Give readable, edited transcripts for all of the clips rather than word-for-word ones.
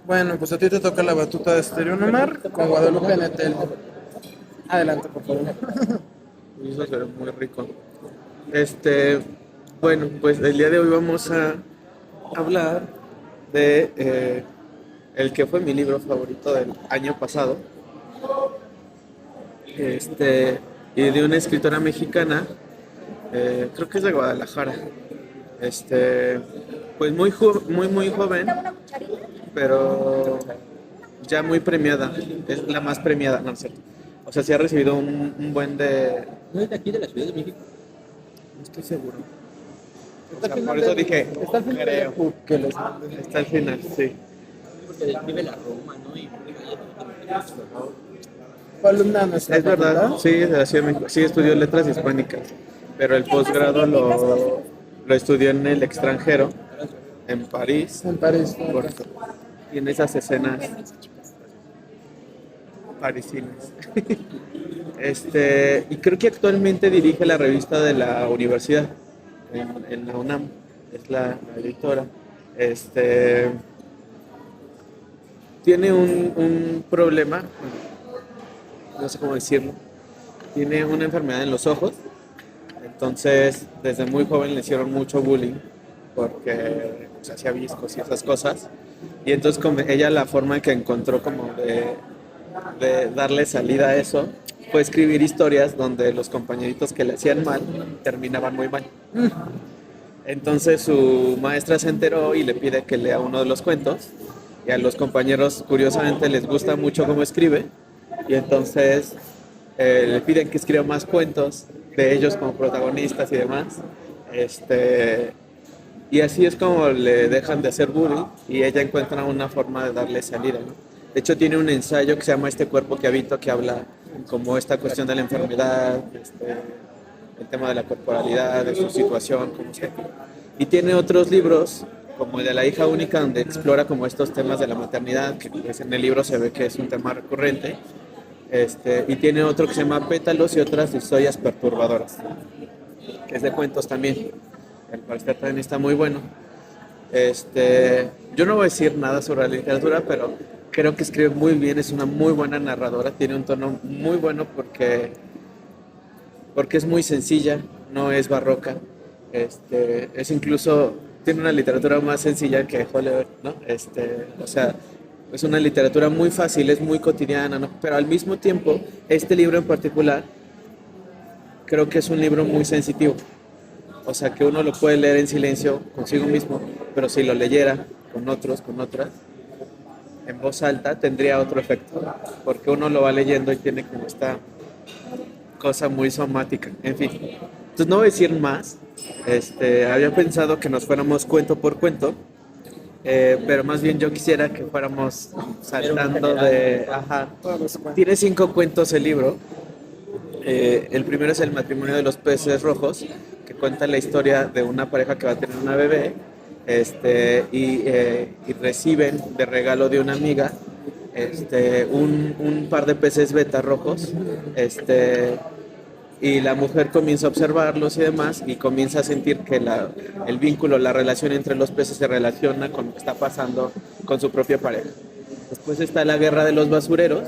Bueno, pues a ti te toca la batuta de Stereo Nomar con Guadalupe Netel. Adelante, por favor. Y eso se ve muy rico. Este, bueno, pues el día de hoy vamos a hablar de el que fue mi libro favorito del año pasado, este, y de una escritora mexicana, creo que es de Guadalajara, este, pues muy joven, pero ya muy premiada, es la más premiada, no es cierto. O sea, sí ha recibido un buen de... ¿No es de aquí de la Ciudad de México? No estoy seguro. O Está al sea, final por eso dije, está al final de la creo. PUC que les mandé. Está al final, sí. Porque describe la Roma, ¿no? Y Fue alumna de nuestra Es verdad, facultad. sí, de la Ciudad de México. Sí, estudió letras hispánicas, pero el posgrado lo estudió en el extranjero, en París, En París. por, y en esas escenas parisinas. Y creo que actualmente dirige la revista de la universidad, en la UNAM, es la editora. Este, tiene un problema, no sé cómo decirlo, tiene una enfermedad en los ojos, entonces desde muy joven le hicieron mucho bullying porque se hacía viscos y esas cosas. Y entonces como ella la forma que encontró como de darle salida a eso fue escribir historias donde los compañeritos que le hacían mal terminaban muy mal. Entonces su maestra se enteró y le pide que lea uno de los cuentos y a los compañeros curiosamente les gusta mucho cómo escribe y entonces le piden que escriba más cuentos de ellos como protagonistas y demás. Este, y así es como le dejan de hacer bullying y ella encuentra una forma de darle salida, ¿no? De hecho tiene un ensayo que se llama Este cuerpo que habito que habla como esta cuestión de la enfermedad, el tema de la corporalidad, de su situación, como usted. Y tiene otros libros, como el de La hija única, donde explora como estos temas de la maternidad, que pues, en el libro se ve que es un tema recurrente. Y tiene otro que se llama Pétalos y otras historias perturbadoras, que es de cuentos también. El parecer también está muy bueno. Yo no voy a decir nada sobre la literatura, pero creo que escribe muy bien, es una muy buena narradora, tiene un tono muy bueno porque es muy sencilla, no es barroca. Es incluso, tiene una literatura más sencilla que Hollywood, ¿no? O sea, es una literatura muy fácil, es muy cotidiana, ¿no? Pero al mismo tiempo, este libro en particular, creo que es un libro muy sensitivo. O sea, que uno lo puede leer en silencio consigo mismo, pero si lo leyera con otros, con otras, en voz alta, tendría otro efecto. Porque uno lo va leyendo y tiene como esta cosa muy somática. En fin. Entonces no voy a decir más. Había pensado que nos fuéramos cuento por cuento, pero más bien yo quisiera que fuéramos saltando de... Ajá. Tiene 5 cuentos el libro. El primero es El matrimonio de los peces rojos, que cuenta la historia de una pareja que va a tener una bebé y reciben de regalo de una amiga un par de peces beta rojos. Y la mujer comienza a observarlos y demás y comienza a sentir que el vínculo, la relación entre los peces se relaciona con lo que está pasando con su propia pareja. Después está La guerra de los basureros,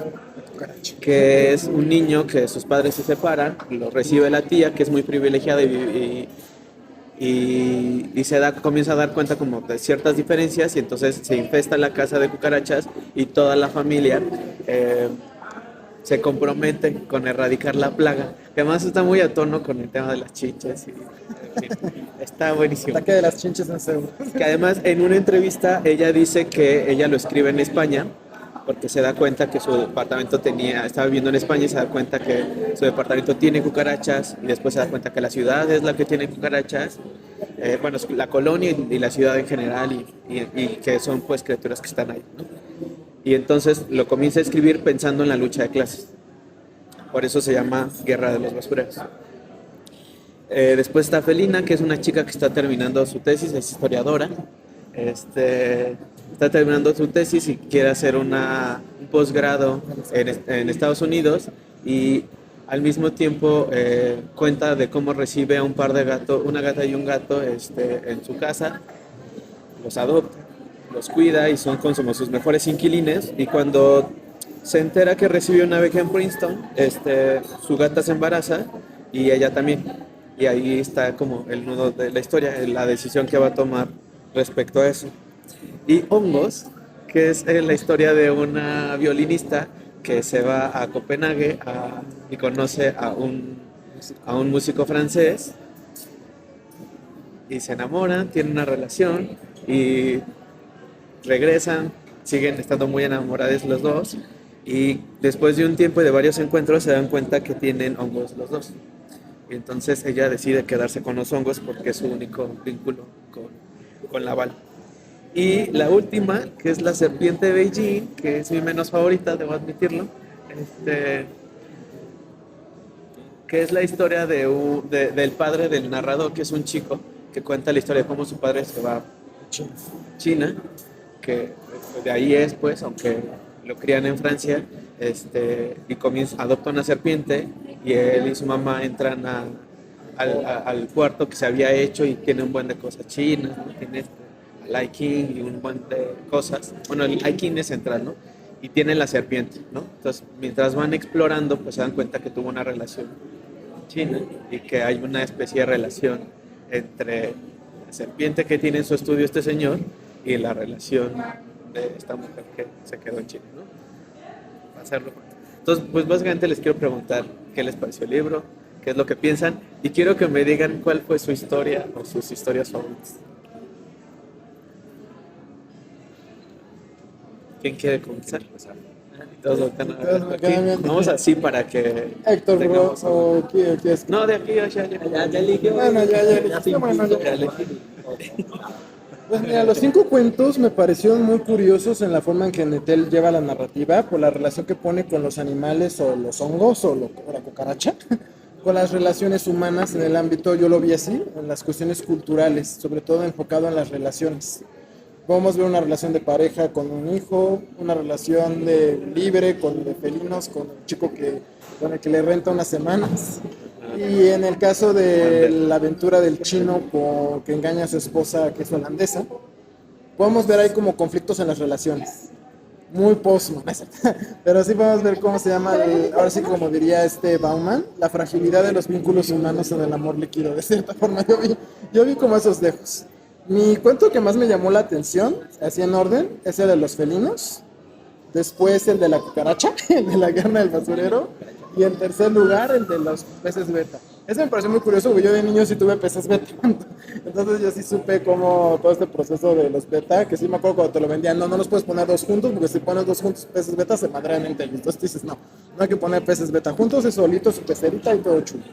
que es un niño que sus padres se separan, lo recibe la tía, que es muy privilegiada y comienza a dar cuenta como de ciertas diferencias y entonces se infesta la casa de cucarachas y toda la familia se compromete con erradicar la plaga, que además está muy a tono con el tema de las chinches y en fin, está buenísimo. Ataque de las chinches en Seúl. Que además en una entrevista ella dice que ella lo escribe en España porque se da cuenta que su departamento estaba viviendo en España y se da cuenta que su departamento tiene cucarachas y después se da cuenta que la ciudad es la que tiene cucarachas, bueno, la colonia y la ciudad en general y que son pues criaturas que están ahí, ¿no? Y entonces lo comienza a escribir pensando en la lucha de clases. Por eso se llama Guerra de los Basureros. Después está Felina, que es una chica que está terminando su tesis, es historiadora. Está terminando su tesis y quiere hacer un posgrado en Estados Unidos y al mismo tiempo cuenta de cómo recibe a un par de gatos, una gata y un gato en su casa, los adopta, los cuida y son como sus mejores inquilines. Y cuando se entera que recibió una beca en Princeton, su gata se embaraza y ella también. Y ahí está como el nudo de la historia, la decisión que va a tomar respecto a eso. Y Hongos, que es la historia de una violinista que se va a Copenhague y conoce a un músico francés y se enamoran, tienen una relación y regresan, siguen estando muy enamorados los dos y después de un tiempo y de varios encuentros se dan cuenta que tienen hongos los dos. Y entonces ella decide quedarse con los hongos porque es su único vínculo con la Val. Y la última, que es la serpiente de Beijing, que es mi menos favorita, debo admitirlo, que es la historia del padre del narrador, que es un chico, que cuenta la historia de cómo su padre se va a China, que de ahí es, pues, aunque lo crían en Francia, y adopta una serpiente, y él y su mamá entran al cuarto que se había hecho y tiene un buen de cosas chinas, ¿no? Tiene Lai King y un buen de cosas. Bueno, el Lai King es central, ¿no? Y tiene la serpiente, ¿no? Entonces, mientras van explorando, pues se dan cuenta que tuvo una relación china y que hay una especie de relación entre la serpiente que tiene en su estudio este señor y la relación de esta mujer que se quedó en China, ¿no? Para hacerlo. Entonces, pues básicamente les quiero preguntar qué les pareció el libro, qué es lo que piensan y quiero que me digan cuál fue su historia o sus historias favoritas. ¿Quién quiere comenzar? Todos voltean a ver aquí. Vamos así para que Héctor, bro, tengamos o quieres. No, de aquí a allá. Ya eligió. Bueno, ya elegiste, bueno, ya. Ya elegí. Pues mira, los 5 cuentos me parecieron muy curiosos en la forma en que Nettel lleva la narrativa, por la relación que pone con los animales o los hongos o la cucaracha, con las relaciones humanas en el ámbito, yo lo vi así, en las cuestiones culturales, sobre todo enfocado en las relaciones. Podemos ver una relación de pareja con un hijo, una relación de libre de felinos con un chico con el que le renta unas semanas. Y en el caso de la aventura del chino que engaña a su esposa, que es holandesa, podemos ver ahí como conflictos en las relaciones. Muy postmodern, pero sí podemos ver cómo se llama, ahora sí como diría Bauman, la fragilidad de los vínculos humanos en el amor líquido. De cierta forma, yo vi como esos dejos. Mi cuento que más me llamó la atención, así en orden, es el de los felinos, después el de la cucaracha, el de la guerra del basurero, y en tercer lugar el de los peces beta. Ese me pareció muy curioso, porque yo de niño sí tuve peces beta, entonces yo sí supe cómo todo este proceso de los beta, que sí me acuerdo cuando te lo vendían, no los puedes poner dos juntos, porque si pones dos juntos peces beta se madrean entre ellos, entonces dices no hay que poner peces beta juntos, es solito su pecerita y todo chulo.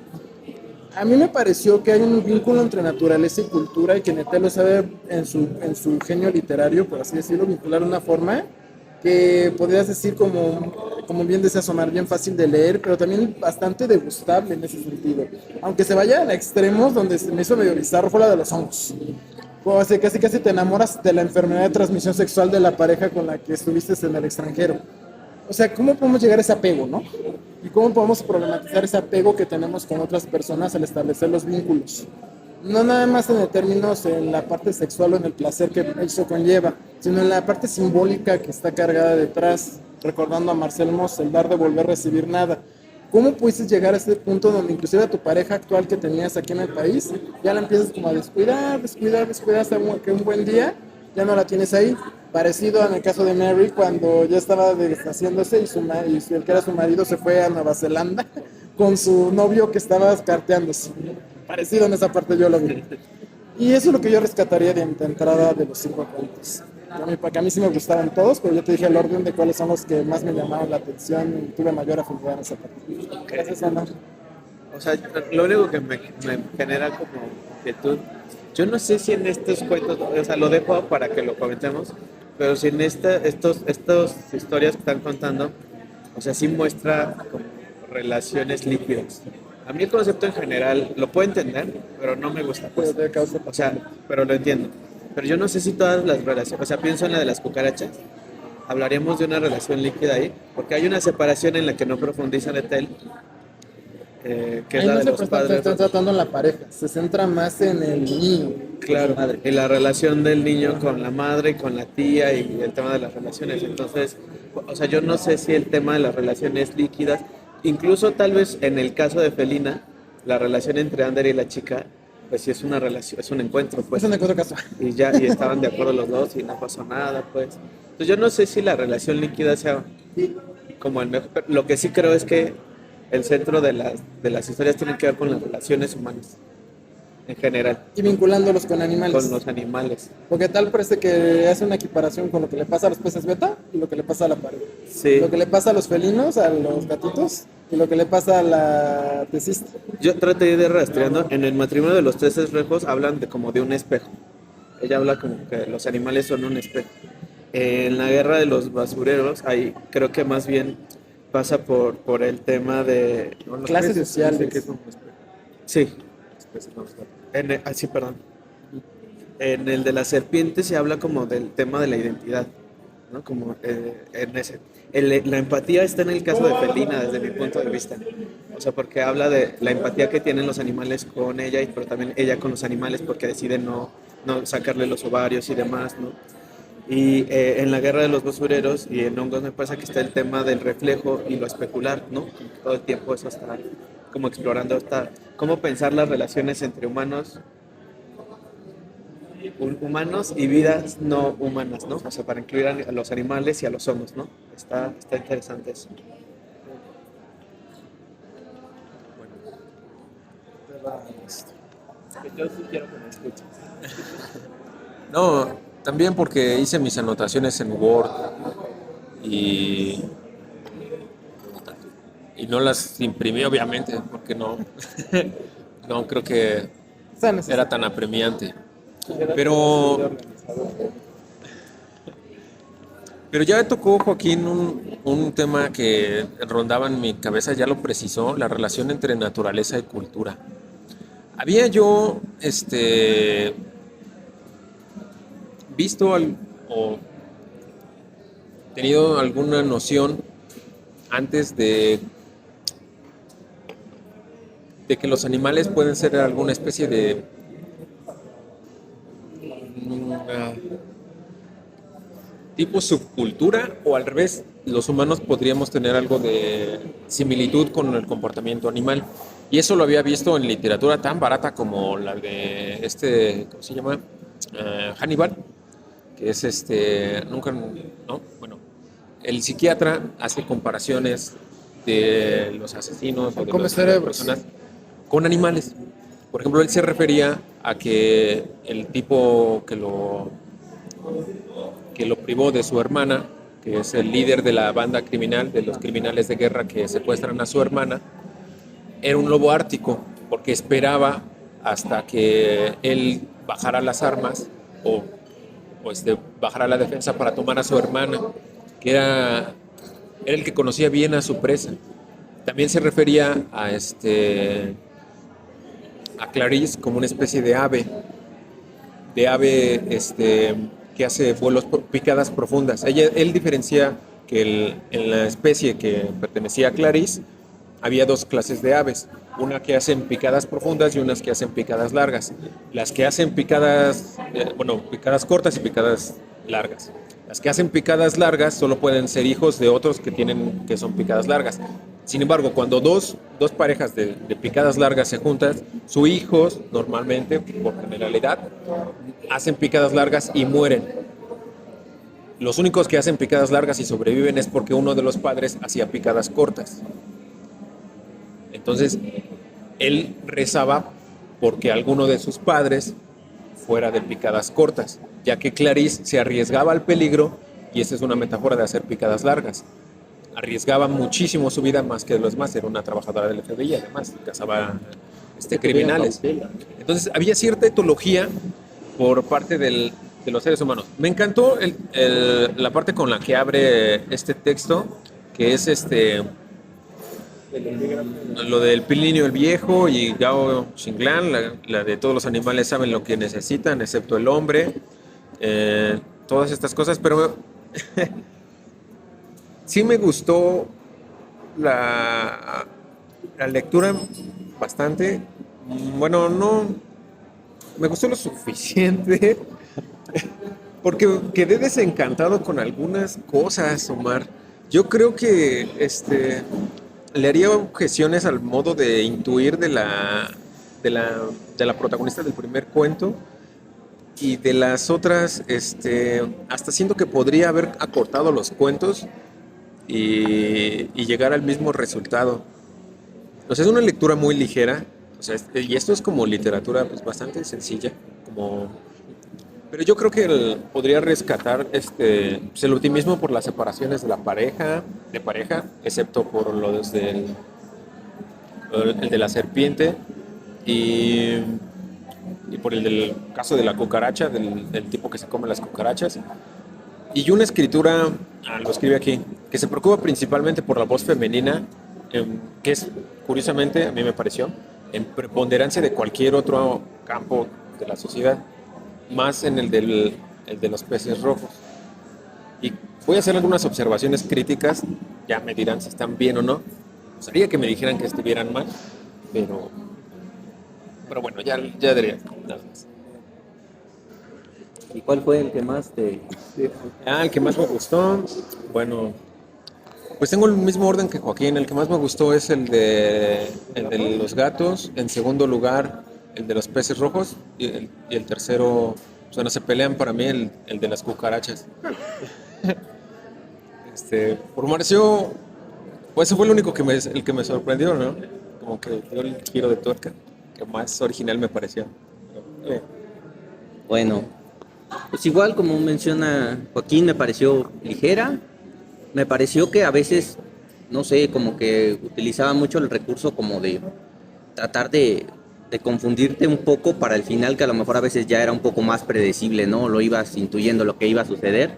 A mí me pareció que hay un vínculo entre naturaleza y cultura y que Nettel lo sabe en su genio literario, por así decirlo, vincular de una forma que podrías decir como bien decía Omar, bien fácil de leer, pero también bastante degustable en ese sentido. Aunque se vaya a extremos donde se me hizo medio bizarro fue la de los hongos. O sea, casi te enamoras de la enfermedad de transmisión sexual de la pareja con la que estuviste en el extranjero. O sea, ¿cómo podemos llegar a ese apego, no? ¿Y cómo podemos problematizar ese apego que tenemos con otras personas al establecer los vínculos? No nada más en términos en la parte sexual o en el placer que eso conlleva, sino en la parte simbólica que está cargada detrás, recordando a Marcel Mauss, el dar de volver a recibir nada. ¿Cómo pudiste llegar a ese punto donde inclusive a tu pareja actual que tenías aquí en el país, ya la empiezas como a descuidar, hasta que un buen día ya no la tienes ahí? Parecido en el caso de Mary, cuando ya estaba deshaciéndose y el que era su marido se fue a Nueva Zelanda con su novio que estaba carteándose. Parecido en esa parte yo lo vi. Y eso es lo que yo rescataría de entrada de los 5 cuentos. Que a mí sí me gustaron todos, pero yo te dije el orden de cuáles son los que más me llamaron la atención y tuve mayor afinidad en esa parte. Gracias, Ana. O sea, lo único que me genera como inquietud, yo no sé si en estos cuentos, o sea, lo dejo para que lo comentemos, pero si en estas historias que están contando, o sea, sí muestra como relaciones líquidas. A mí el concepto en general lo puedo entender, pero no me gusta. Pues. O sea, pero lo entiendo. Pero yo no sé si todas las relaciones, o sea, pienso en la de las cucarachas, hablaríamos de una relación líquida ahí, porque hay una separación en la que no profundiza Nettel, que es ahí la no de los padres. Están tratando en la pareja, se centra más en el niño, Claro, su madre. y la relación del niño con la madre y con la tía y el tema de las relaciones. Entonces, o sea, yo no sé si el tema de las relaciones líquidas, incluso tal vez en el caso de Felina, la relación entre Ander y la chica, pues sí es una relación, es un encuentro, Es pues. una cosa casual. Y estaban de acuerdo los dos y no pasó nada, pues. Entonces yo no sé si la relación líquida sea como el mejor, pero lo que sí creo es que el centro de las historias tiene que ver con las relaciones humanas en general, Y vinculándolos con con animales. los animales. Porque tal parece que hace una equiparación con lo que le pasa a los peces beta y lo que le pasa a la pared. Sí, Lo que le pasa a los felinos, a los gatitos, y lo que le pasa a la tesista. yo traté de ir rastreando. En el matrimonio de los tres rejos hablan de como de un espejo. Ella habla como que los animales son un espejo. En la guerra de los basureros, ahí creo que más bien pasa por el tema de... No, los Clases peces sociales. dicen que es un espejo. Sí, Los peces, no los gatos. sí, perdón. En el de la serpiente se habla como del tema de la identidad, ¿no? Como en ese. La empatía está en el caso de Felina, desde mi punto de vista. O sea, porque habla de la empatía que tienen los animales con ella, pero también ella con los animales porque decide no sacarle los ovarios y demás, ¿no? Y en la guerra de los basureros y en Hongos me pasa que está el tema del reflejo y lo especular, ¿no? Como que todo el tiempo eso está como explorando cómo pensar las relaciones entre humanos y vidas no humanas, ¿no? O sea, para incluir a los animales y a los hongos, ¿no? Está interesante eso. Yo sí quiero que me escuches. No, también porque hice mis anotaciones en Word y, y no las imprimí, obviamente, porque no, no creo que era tan apremiante. Pero ya tocó Joaquín un tema que rondaba en mi cabeza, ya lo precisó, la relación entre naturaleza y cultura. Había yo visto o tenido alguna noción antes de que los animales pueden ser alguna especie de tipo subcultura, o al revés, los humanos podríamos tener algo de similitud con el comportamiento animal. Y eso lo había visto en literatura tan barata como la de ¿cómo se llama? Hannibal, que es nunca, ¿no? Bueno, el psiquiatra hace comparaciones de los asesinos o de Come las cerebros. personas con animales. Por ejemplo, él se refería a que el tipo que lo privó de su hermana, que es el líder de la banda criminal, de los criminales de guerra que secuestran a su hermana, era un lobo ártico, porque esperaba hasta que él bajara las armas o bajara la defensa para tomar a su hermana, que era el que conocía bien a su presa. También se refería a Clarice como una especie de ave que hace picadas profundas. Él diferencia que en la especie que pertenecía a Clarice había dos clases de aves, una que hacen picadas profundas y unas que hacen picadas largas. Las que hacen picadas cortas y picadas largas. Las que hacen picadas largas solo pueden ser hijos de otros que son picadas largas. Sin embargo, cuando dos parejas de picadas largas se juntan, sus hijos, normalmente, por generalidad, hacen picadas largas y mueren. Los únicos que hacen picadas largas y sobreviven es porque uno de los padres hacía picadas cortas. Entonces, él rezaba porque alguno de sus padres fuera de picadas cortas, ya que Clarice se arriesgaba al peligro, y esa es una metáfora de hacer picadas largas. Arriesgaba muchísimo su vida más que los demás, era una trabajadora del FBI, además, cazaba criminales. Entonces, había cierta etología por parte de los seres humanos. Me encantó la parte con la que abre este texto, que es lo del Plinio el Viejo y Gao Xinglan, la de todos los animales saben lo que necesitan, excepto el hombre, todas estas cosas, pero sí me gustó la lectura bastante. Bueno, no me gustó lo suficiente porque quedé desencantado con algunas cosas, Omar. Yo creo que le haría objeciones al modo de intuir de la, de la protagonista del primer cuento y de las otras, hasta siento que podría haber acortado los cuentos y llegar al mismo resultado. O sea, es una lectura muy ligera, o sea, y esto es como literatura pues, bastante sencilla, como... Pero yo creo que podría rescatar pues, el optimismo por las separaciones de pareja, excepto por lo desde el de la serpiente y, y por el del caso de la cucaracha, del tipo que se come las cucarachas. Y una escritura, lo escribe aquí, que se preocupa principalmente por la voz femenina, que es, curiosamente, a mí me pareció, en preponderancia de cualquier otro campo de la sociedad, más en el de los peces rojos. Y voy a hacer algunas observaciones críticas, ya me dirán si están bien o no. Me gustaría que me dijeran que estuvieran mal, pero bueno, ya diría nada más. ¿Y cuál fue el que más te... El que más me gustó, bueno, pues tengo el mismo orden que Joaquín. El que más me gustó es el de los gatos. En segundo lugar, el de los peces rojos. Y el tercero, o sea, no se pelean para mí, el de las cucarachas. Por Marcio, pues ese fue el único el que me sorprendió, ¿no? Como que dio el giro de tuerca, que más original me pareció. Bueno, pues igual como menciona Joaquín, me pareció ligera. Me pareció que a veces, no sé, como que utilizaba mucho el recurso como de tratar de confundirte un poco para el final, que a lo mejor a veces ya era un poco más predecible, ¿no? Lo ibas intuyendo lo que iba a suceder.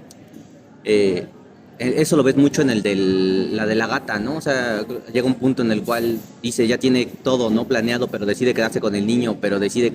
Eso lo ves mucho en la de la gata, ¿no? O sea, llega un punto en el cual dice, ya tiene todo, ¿no? Planeado, pero decide quedarse con el niño, pero decide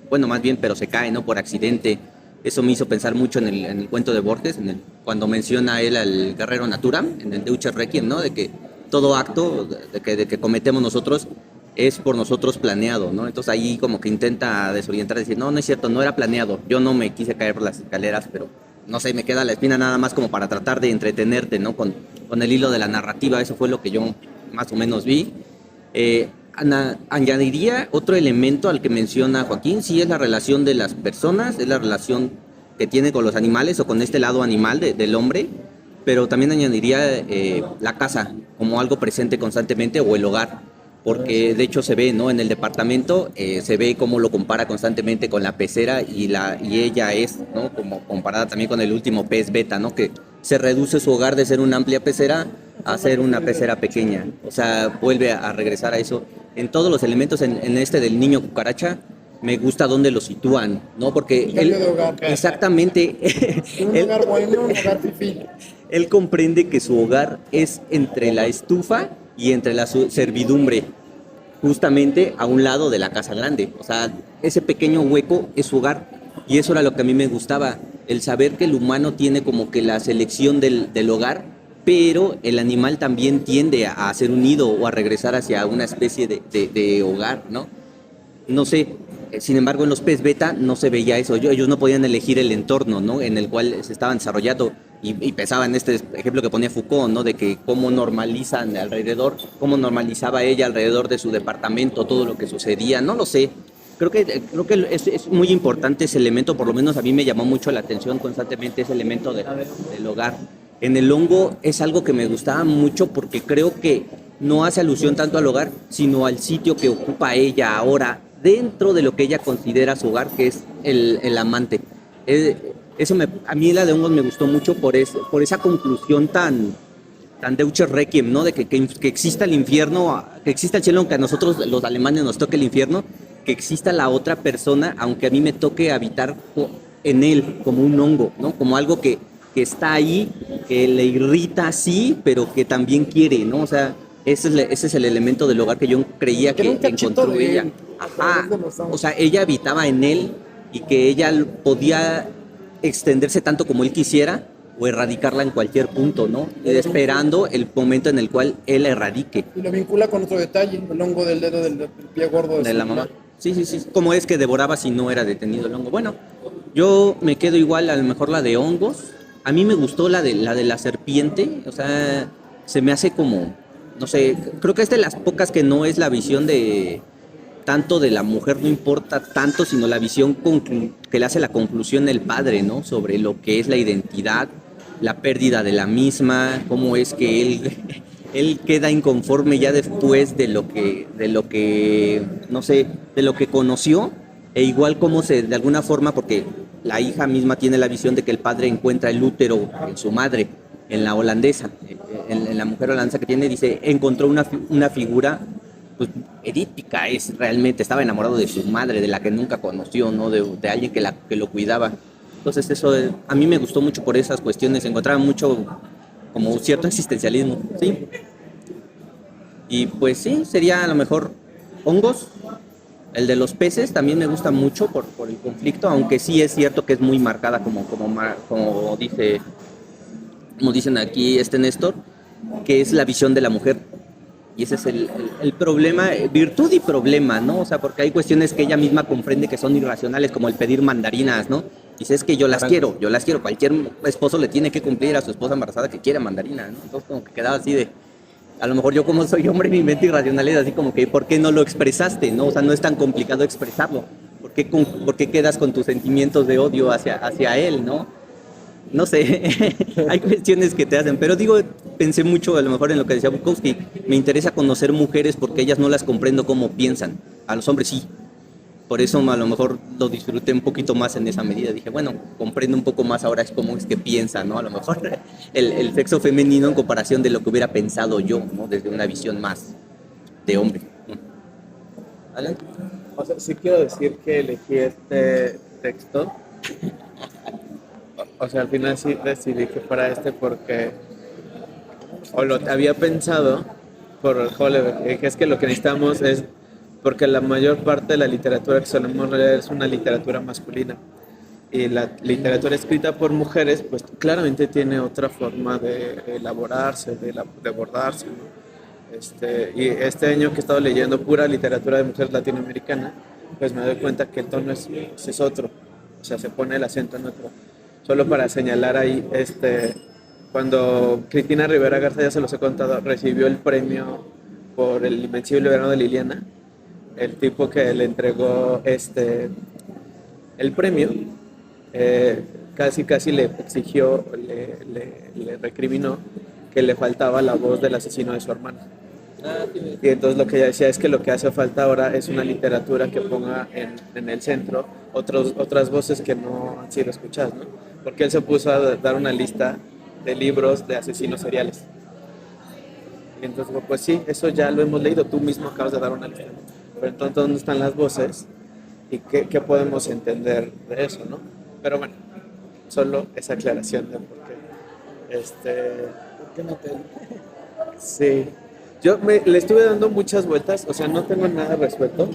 bueno, más bien, pero se cae, ¿no? Por accidente. Eso me hizo pensar mucho en el cuento de Borges, cuando menciona él al guerrero Natura, en el Deutscher Requiem, ¿no? De que todo acto de que cometemos nosotros es por nosotros planeado, ¿no? Entonces ahí como que intenta desorientar, decir, no, no es cierto, no era planeado. Yo no me quise caer por las escaleras, pero no sé, me queda la espina nada más como para tratar de entretenerte, ¿no? Con el hilo de la narrativa, eso fue lo que yo más o menos vi. Añadiría otro elemento al que menciona Joaquín, sí es la relación de las personas, es la relación que tiene con los animales o con este lado animal del hombre, pero también añadiría la casa como algo presente constantemente o el hogar, porque de hecho se ve, ¿no? En el departamento se ve cómo lo compara constantemente con la pecera y ella es, ¿no? Como comparada también con el último pez beta, ¿no? Que se reduce su hogar de ser una amplia pecera a ser una pecera pequeña, o sea, vuelve a regresar a eso. En todos los elementos, en del niño cucaracha, me gusta dónde lo sitúan, ¿no? Porque él, exactamente, Un hogar bueno, un hogar fifí. él comprende que su hogar es entre la estufa y entre la servidumbre, justamente a un lado de la casa grande. O sea, ese pequeño hueco es su hogar. Y eso era lo que a mí me gustaba, el saber que el humano tiene como que la selección del hogar, pero el animal también tiende a hacer un nido o a regresar hacia una especie de hogar, ¿no? No sé, sin embargo en los pez beta no se veía eso, ellos no podían elegir el entorno, ¿no? En el cual se estaban desarrollando y pensaba en este ejemplo que ponía Foucault, ¿no? De que cómo normalizan alrededor, cómo normalizaba ella alrededor de su departamento todo lo que sucedía, no lo sé. Creo que es muy importante ese elemento, por lo menos a mí me llamó mucho la atención constantemente ese elemento del hogar. En el hongo es algo que me gustaba mucho porque creo que no hace alusión tanto al hogar, sino al sitio que ocupa ella ahora, dentro de lo que ella considera su hogar, que es el amante. A mí la de hongos me gustó mucho por esa conclusión tan Deutscher Requiem, ¿no? De que exista el infierno, que exista el cielo, aunque a nosotros los alemanes nos toque el infierno, que exista la otra persona, aunque a mí me toque habitar en él como un hongo, ¿no? Como algo que está ahí, que le irrita, sí, pero que también quiere, ¿no? O sea, ese es el elemento del hogar que yo creía que encontró ella. Ajá, o sea, ella habitaba en él y que ella podía extenderse tanto como él quisiera o erradicarla en cualquier punto, ¿no? Esperando el momento en el cual él la erradique. Y lo vincula con otro detalle, el hongo del dedo del pie gordo de la mamá. Sí, sí, sí. ¿Cómo es que devoraba si no era detenido el hongo? Bueno, yo me quedo igual, a lo mejor la de hongos. A mí me gustó la de la serpiente. O sea, se me hace como, no sé, creo que es de las pocas que no es la visión de tanto de la mujer, no importa tanto, sino la visión que le hace la conclusión el padre, ¿no? Sobre lo que es la identidad, la pérdida de la misma, cómo es que él, él queda inconforme ya después de lo que, no sé, de lo que conoció, e igual como de alguna forma, porque la hija misma tiene la visión de que el padre encuentra el útero en su madre, en la holandesa, en la mujer holandesa que tiene, dice, encontró una figura pues erítica, es realmente, estaba enamorado de su madre, de la que nunca conoció, ¿no? De alguien que lo cuidaba. Entonces eso a mí me gustó mucho por esas cuestiones, encontraba mucho como cierto existencialismo, ¿sí? Y pues sí, sería a lo mejor hongos. El de los peces también me gusta mucho por el conflicto, aunque sí es cierto que es muy marcada como como dicen aquí Néstor, que es la visión de la mujer. Y ese es el problema, virtud y problema, ¿no? O sea, porque hay cuestiones que ella misma comprende que son irracionales, como el pedir mandarinas, ¿no? Dice, es que yo las quiero. Cualquier esposo le tiene que cumplir a su esposa embarazada que quiere mandarinas, ¿no? Entonces como que quedaba así de, a lo mejor yo como soy hombre, mi mente irracional es así como que, ¿por qué no lo expresaste, no? O sea, no es tan complicado expresarlo. ¿Por qué quedas con tus sentimientos de odio hacia él, no? No sé, hay cuestiones que te hacen, pero digo, pensé mucho a lo mejor en lo que decía Bukowski, me interesa conocer mujeres porque ellas no las comprendo cómo piensan, a los hombres sí, por eso a lo mejor lo disfruté un poquito más en esa medida, dije, bueno, comprendo un poco más ahora es cómo es que piensan, ¿no? A lo mejor el sexo femenino en comparación de lo que hubiera pensado yo, ¿no? Desde una visión más de hombre. ¿Vale? O sea, sí quiero decir que elegí este texto. O sea, al final sí decidí que fuera este porque o lo había pensado por Holleberg, que es que lo que necesitamos es, porque la mayor parte de la literatura que solemos leer es una literatura masculina y la literatura escrita por mujeres pues claramente tiene otra forma de elaborarse, de abordarse, ¿no? Y este año que he estado leyendo pura literatura de mujeres latinoamericana, pues me doy cuenta que el tono es otro, o sea, se pone el acento en otro. Solo para señalar ahí, cuando Cristina Rivera Garza, ya se los he contado, recibió el premio por El Invencible Verano de Liliana, el tipo que le entregó el premio, casi le exigió, le recriminó que le faltaba la voz del asesino de su hermano. Y entonces lo que ella decía es que lo que hace falta ahora es una literatura que ponga en el centro otras voces que no han sido escuchadas, ¿no? Porque él se puso a dar una lista de libros de asesinos seriales. Y entonces, pues sí, eso ya lo hemos leído, tú mismo acabas de dar una lista. Pero entonces, ¿dónde están las voces? ¿Y qué podemos entender de eso, no? Pero bueno, solo esa aclaración de por qué. ¿Por qué no te...? Sí. Le estuve dando muchas vueltas, o sea, no tengo nada resuelto.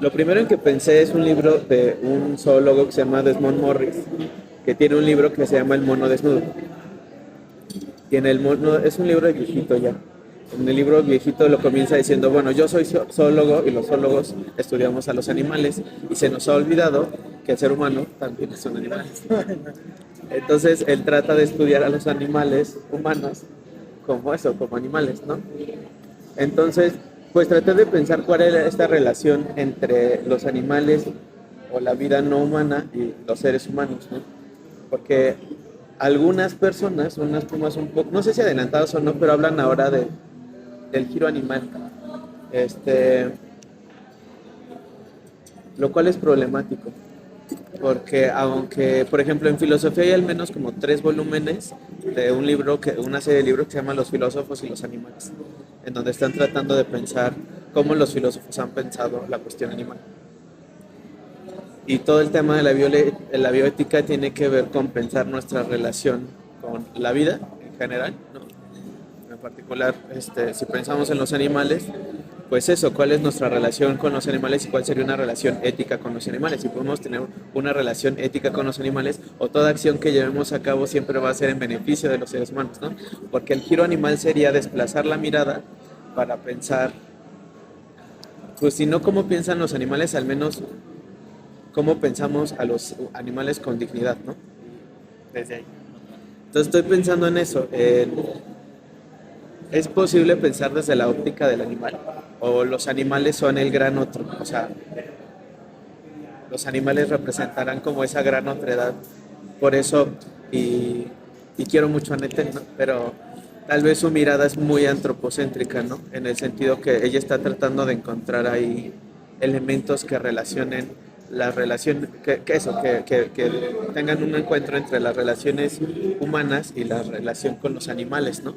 Lo primero en que pensé es un libro de un zoólogo que se llama Desmond Morris, que tiene un libro que se llama El mono desnudo. Y en el mono, es un libro viejito ya. En el libro viejito lo comienza diciendo, bueno, yo soy zoólogo y los zoólogos estudiamos a los animales y se nos ha olvidado que el ser humano también es un animal. Entonces él trata de estudiar a los animales humanos como eso, como animales, ¿no? Entonces, pues traté de pensar cuál era esta relación entre los animales o la vida no humana y los seres humanos, ¿no? Porque algunas personas, unas plumas un poco, no sé si adelantados o no, pero hablan ahora del giro animal. Lo cual es problemático, porque aunque, por ejemplo, en filosofía hay al menos como 3 volúmenes de una serie de libros que se llama Los filósofos y los animales, en donde están tratando de pensar cómo los filósofos han pensado la cuestión animal. Y todo el tema de la bioética tiene que ver con pensar nuestra relación con la vida en general, ¿no? En particular, si pensamos en los animales, pues eso, cuál es nuestra relación con los animales y cuál sería una relación ética con los animales. Si podemos tener una relación ética con los animales, o toda acción que llevemos a cabo siempre va a ser en beneficio de los seres humanos, ¿no? Porque el giro animal sería desplazar la mirada para pensar pues si no cómo piensan los animales, al menos cómo pensamos a los animales con dignidad, ¿no? Desde ahí. Entonces estoy pensando en eso. ¿Es posible pensar desde la óptica del animal? ¿O los animales son el gran otro? O sea, los animales representarán como esa gran otredad. Por eso, y quiero mucho a Nettel, ¿no? Pero tal vez su mirada es muy antropocéntrica, ¿no? En el sentido que ella está tratando de encontrar ahí elementos que relacionen la relación, que tengan un encuentro entre las relaciones humanas y la relación con los animales, ¿no?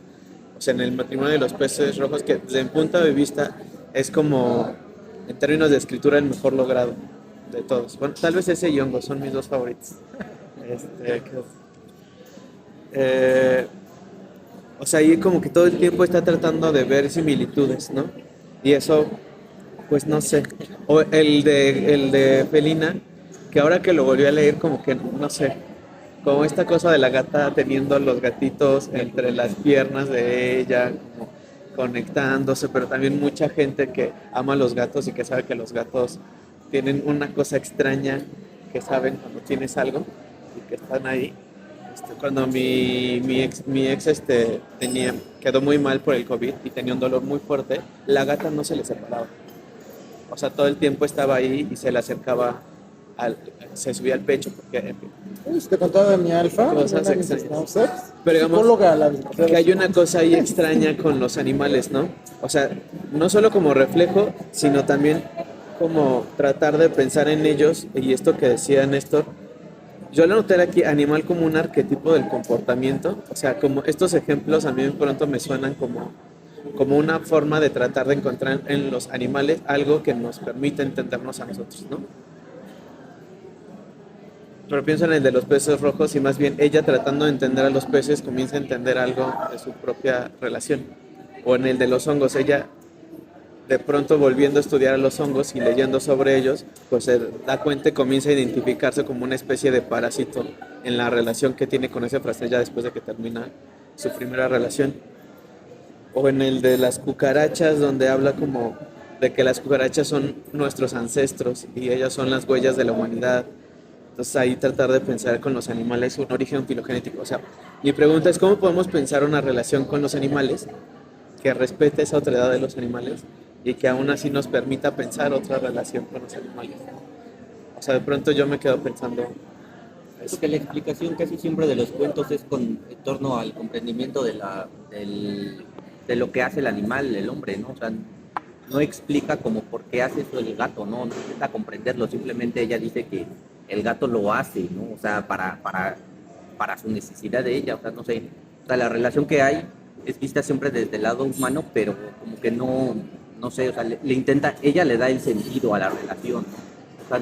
O sea, en el matrimonio de los peces rojos, que desde mi punto de vista es como, en términos de escritura, el mejor logrado de todos. Bueno, tal vez ese y Hongo son mis dos favoritos. O sea, ahí como que todo el tiempo está tratando de ver similitudes, ¿no? Y eso, pues no sé. O el de Felina, que ahora que lo volví a leer, como que, no sé, como esta cosa de la gata teniendo los gatitos entre las piernas de ella, como conectándose, pero también mucha gente que ama a los gatos y que sabe que los gatos tienen una cosa extraña, que saben cuando tienes algo y que están ahí. Cuando mi ex quedó muy mal por el COVID y tenía un dolor muy fuerte, la gata no se le separaba. O sea, todo el tiempo estaba ahí y se le acercaba, se subía al pecho porque Uy, te contaba de mi alfa, Cosas una de mis extrañas. schnauzers, Pero digamos psicóloga, que hay una cosa ahí extraña con los animales, ¿no? O sea, no solo como reflejo, sino también como tratar de pensar en ellos, y esto que decía Néstor, yo le noté aquí animal como un arquetipo del comportamiento, o sea, como estos ejemplos a mí de pronto me suenan como una forma de tratar de encontrar en los animales algo que nos permita entendernos a nosotros, ¿no? Pero pienso en el de los peces rojos y más bien ella tratando de entender a los peces comienza a entender algo de su propia relación. O en el de los hongos, ella de pronto volviendo a estudiar a los hongos y leyendo sobre ellos, pues se da cuenta y comienza a identificarse como una especie de parásito en la relación que tiene con ese frasco ya después de que termina su primera relación. O en el de las cucarachas, donde habla como de que las cucarachas son nuestros ancestros y ellas son las huellas de la humanidad. Entonces ahí tratar de pensar con los animales un origen filogenético. O sea, mi pregunta es cómo podemos pensar una relación con los animales que respete esa otredad de los animales y que aún así nos permita pensar otra relación con los animales. O sea, de pronto yo me quedo pensando eso. Porque la explicación casi siempre de los cuentos es en torno al comprendimiento de lo que hace el animal, el hombre, ¿no? O sea, no explica como por qué hace eso el gato, ¿no? No intenta comprenderlo, simplemente ella dice que el gato lo hace, ¿no? O sea, para su necesidad de ella, o sea, no sé. O sea, la relación que hay es vista siempre desde el lado humano, pero como que no sé, o sea, ella le da el sentido a la relación, ¿no? O sea,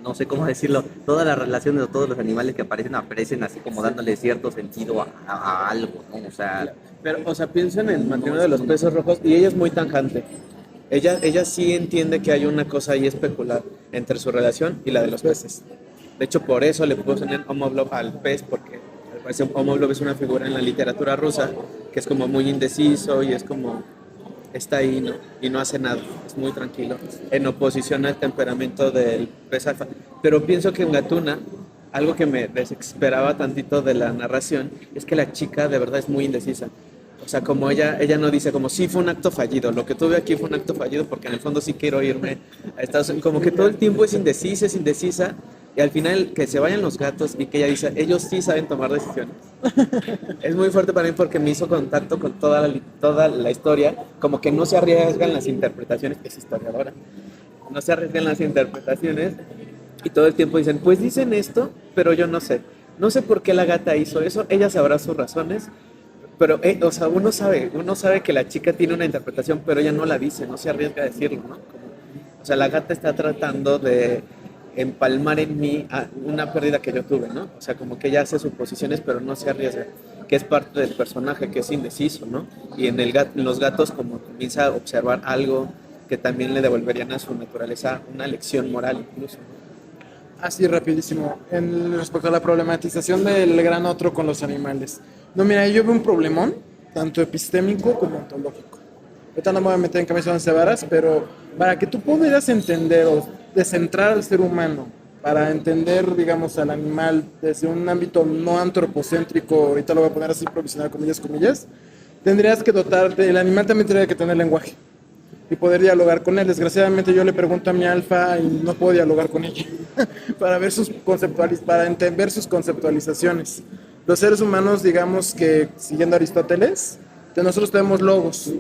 no sé cómo decirlo, todas las relaciones de todos los animales que aparecen así como dándole cierto sentido a algo, ¿no? O sea, Pero, o sea, pienso en el matrimonio de los peces rojos y ella es muy tajante. Ella sí entiende que hay una cosa ahí especular entre su relación y la de los peces. De hecho, por eso le puso en Homo blob al pez, porque al parecer Homo blob es una figura en la literatura rusa que es como muy indeciso y es como está ahí, ¿no? Y no hace nada, es muy tranquilo, en oposición al temperamento del pez alfa. Pero pienso que en Gatuna, algo que me desesperaba tantito de la narración, es que la chica de verdad es muy indecisa. O sea, como ella no dice como sí fue un acto fallido, lo que tuve aquí fue un acto fallido porque en el fondo sí quiero irme a Estados Unidos. Como que todo el tiempo es indecisa, y al final que se vayan los gatos y que ella dice, ellos sí saben tomar decisiones. Es muy fuerte para mí porque me hizo contacto con toda la historia, como que no se arriesgan las interpretaciones, es historiadora, no se arriesgan las interpretaciones y todo el tiempo dicen, pues dicen esto, pero yo no sé por qué la gata hizo eso, ella sabrá sus razones. Pero, o sea, uno sabe que la chica tiene una interpretación, pero ella no la dice, no se arriesga a decirlo, ¿no? O sea, la gata está tratando de empalmar en mí una pérdida que yo tuve, ¿no? O sea, como que ella hace suposiciones, pero no se arriesga, que es parte del personaje, que es indeciso, ¿no? Y en los gatos como comienza a observar algo que también le devolverían a su naturaleza una lección moral incluso, ¿no? Así rapidísimo, respecto a la problematización del gran otro con los animales. No, mira, yo veo un problemón, tanto epistémico como ontológico. ahorita no me voy a meter en camisa de once varas, pero para que tú pudieras entender o descentrar al ser humano, para entender, digamos, al animal desde un ámbito no antropocéntrico, ahorita lo voy a poner así provisional, comillas, comillas, tendrías que dotarte, el animal también tendría que tener lenguaje y poder dialogar con él. Desgraciadamente yo le pregunto a mi alfa y no puedo dialogar con ella para ver para entender sus conceptualizaciones. Los seres humanos, digamos que siguiendo Aristóteles, nosotros tenemos logos.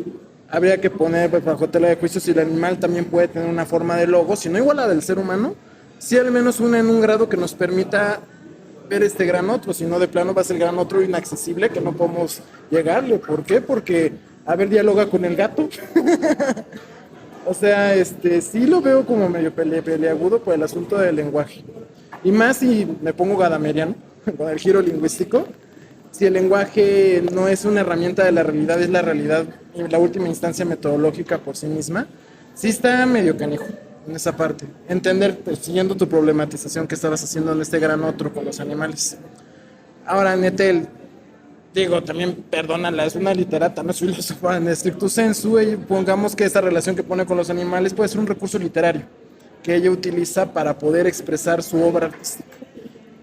Habría que poner bajo tela de juicio si el animal también puede tener una forma de logo, si no igual a la del ser humano, sí al menos una en un grado que nos permita ver este gran otro, si no de plano va a ser gran otro inaccesible que no podemos llegarle. ¿Por qué? Porque, a ver, dialoga con el gato. O sea, sí lo veo como medio peleagudo por el asunto del lenguaje. Y más si me pongo gadameriano, con el giro lingüístico, si el lenguaje no es una herramienta de la realidad, es la realidad en la última instancia metodológica por sí misma, sí está medio canijo en esa parte. Entender, pues, siguiendo tu problematización que estabas haciendo en este gran otro con los animales. Ahora, Nettel, digo, también perdónala, es una literata, no es filósofa en stricto sensu, y pongamos que esa relación que pone con los animales puede ser un recurso literario que ella utiliza para poder expresar su obra artística,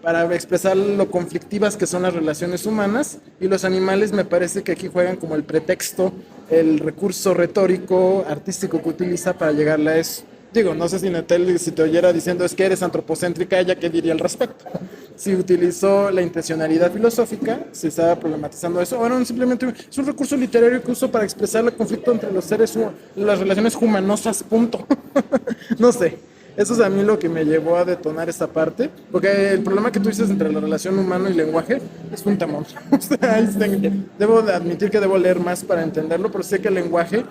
para expresar lo conflictivas que son las relaciones humanas, y los animales me parece que aquí juegan como el pretexto, el recurso retórico, artístico que utiliza para llegarle a eso. Digo, no sé si Nettel, si te oyera diciendo es que eres antropocéntrica, ella qué diría al respecto. Si utilizó la intencionalidad filosófica, si estaba problematizando eso, o no, simplemente es un recurso literario que uso para expresar el conflicto entre los seres, las relaciones humanosas, punto. No sé. Eso es a mí lo que me llevó a detonar esta parte, porque el problema que tú dices entre la relación humano y lenguaje es un temor. O sea, debo de admitir que debo leer más para entenderlo, pero sé que el lenguaje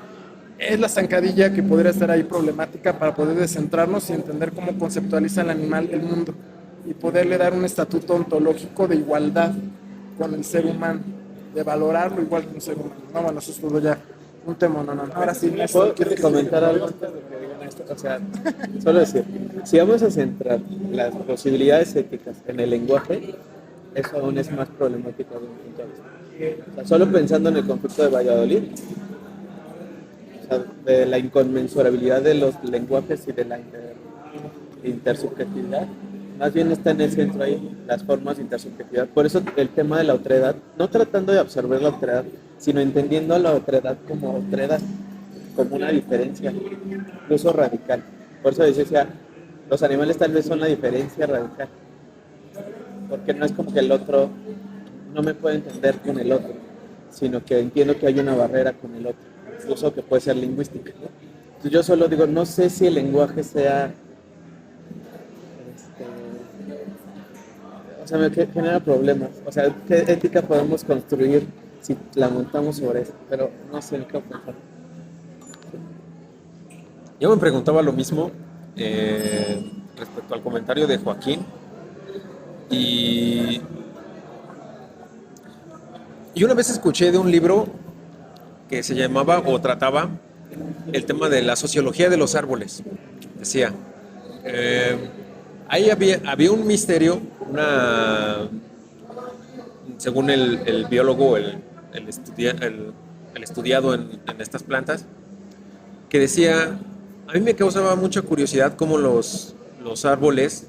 es la zancadilla que podría estar ahí problemática para poder descentrarnos y entender cómo conceptualiza el animal el mundo y poderle dar un estatuto ontológico de igualdad con el ser humano, de valorarlo igual que un ser humano. No, bueno, eso es todo ya un tema, no. Ahora sí, ¿Puedo comentar algo antes de que digan esto? O sea, solo decir, si vamos a centrar las posibilidades éticas en el lenguaje, eso aún es más problemático de un punto de vista. O sea, solo pensando en el conflicto de Valladolid, o sea, de la inconmensurabilidad de los lenguajes y de la intersubjetividad, más bien está en el centro ahí, las formas de intersubjetividad. Por eso el tema de la otredad, no tratando de absorber la otredad, sino entendiendo a la otredad, como una diferencia, incluso radical. Por eso decía, los animales tal vez son la diferencia radical, porque no es como que el otro no me puede entender con el otro, sino que entiendo que hay una barrera con el otro, incluso que puede ser lingüística, ¿no? Entonces yo solo digo, no sé si el lenguaje sea, o sea, me genera problemas. O sea, ¿qué ética podemos construir si la montamos sobre eso? Pero no sé en qué pensar. Yo me preguntaba lo mismo respecto al comentario de Joaquín, y una vez escuché de un libro que se llamaba o trataba el tema de la sociología de los árboles. Decía, ahí había un misterio, según el biólogo, el estudiado en estas plantas, que decía, a mí me causaba mucha curiosidad cómo los árboles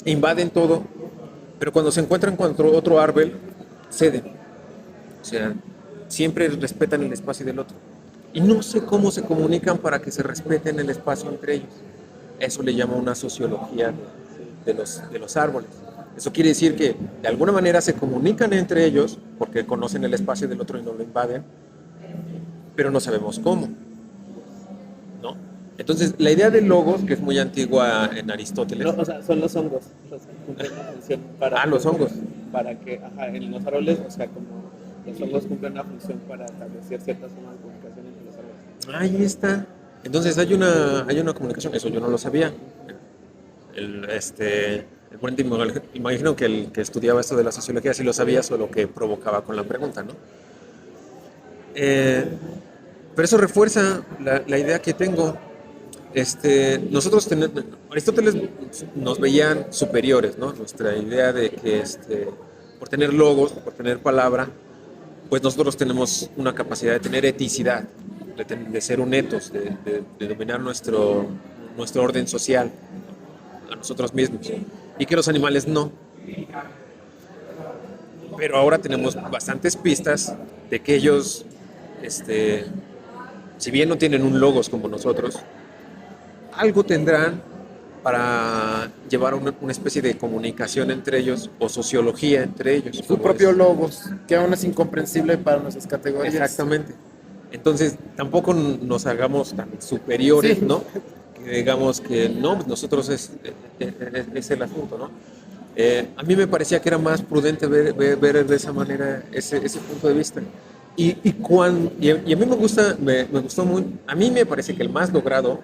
invaden todo, pero cuando se encuentran con otro árbol, ceden. O sea, siempre respetan el espacio del otro. Y no sé cómo se comunican para que se respeten el espacio entre ellos. Eso le llama una sociología de los árboles. Eso quiere decir que de alguna manera se comunican entre ellos porque conocen el espacio del otro y no lo invaden, pero no sabemos cómo, ¿no? Entonces, la idea de logos, que es muy antigua en Aristóteles... No, o sea, son los hongos los que cumplen una función para... los hongos. Para que, en los árboles, o sea, como los hongos cumplen una función para establecer ciertas formas de comunicación entre los árboles. Ahí está. Entonces hay una comunicación, eso yo no lo sabía. El buen imagino que el que estudiaba esto de la sociología sí lo sabía, solo que provocaba con la pregunta, ¿no? Pero eso refuerza la idea que tengo. Nosotros Aristóteles nos veían superiores, ¿no? Nuestra idea de que por tener logos, por tener palabra, pues nosotros tenemos una capacidad de tener eticidad, de ser un etos, de dominar nuestro orden social a nosotros mismos, y que los animales no. Pero ahora tenemos bastantes pistas de que ellos, si bien no tienen un logos como nosotros, algo tendrán para llevar una especie de comunicación entre ellos o sociología entre ellos. Su propio logos, que aún es incomprensible para nuestras categorías. Exactamente. Entonces, tampoco nos hagamos tan superiores, Sí. ¿no? Que digamos que no, pues nosotros es el asunto, ¿no? A mí me parecía que era más prudente ver de esa manera ese punto de vista. Y a mí me gustó muy, a mí me parece que el más logrado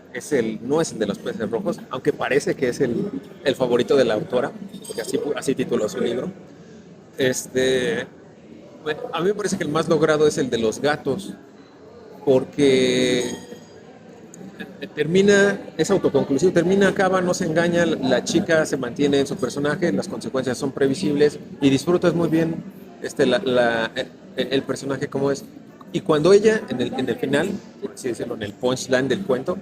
no es el de los peces rojos, aunque parece que es el favorito de la autora, porque así tituló su libro. A mí me parece que el más logrado es el de los gatos, porque es autoconclusivo, acaba, no se engaña, la chica se mantiene en su personaje, las consecuencias son previsibles y disfrutas muy bien el personaje como es. Y cuando ella, en el final, por así decirlo, en el punchline del cuento,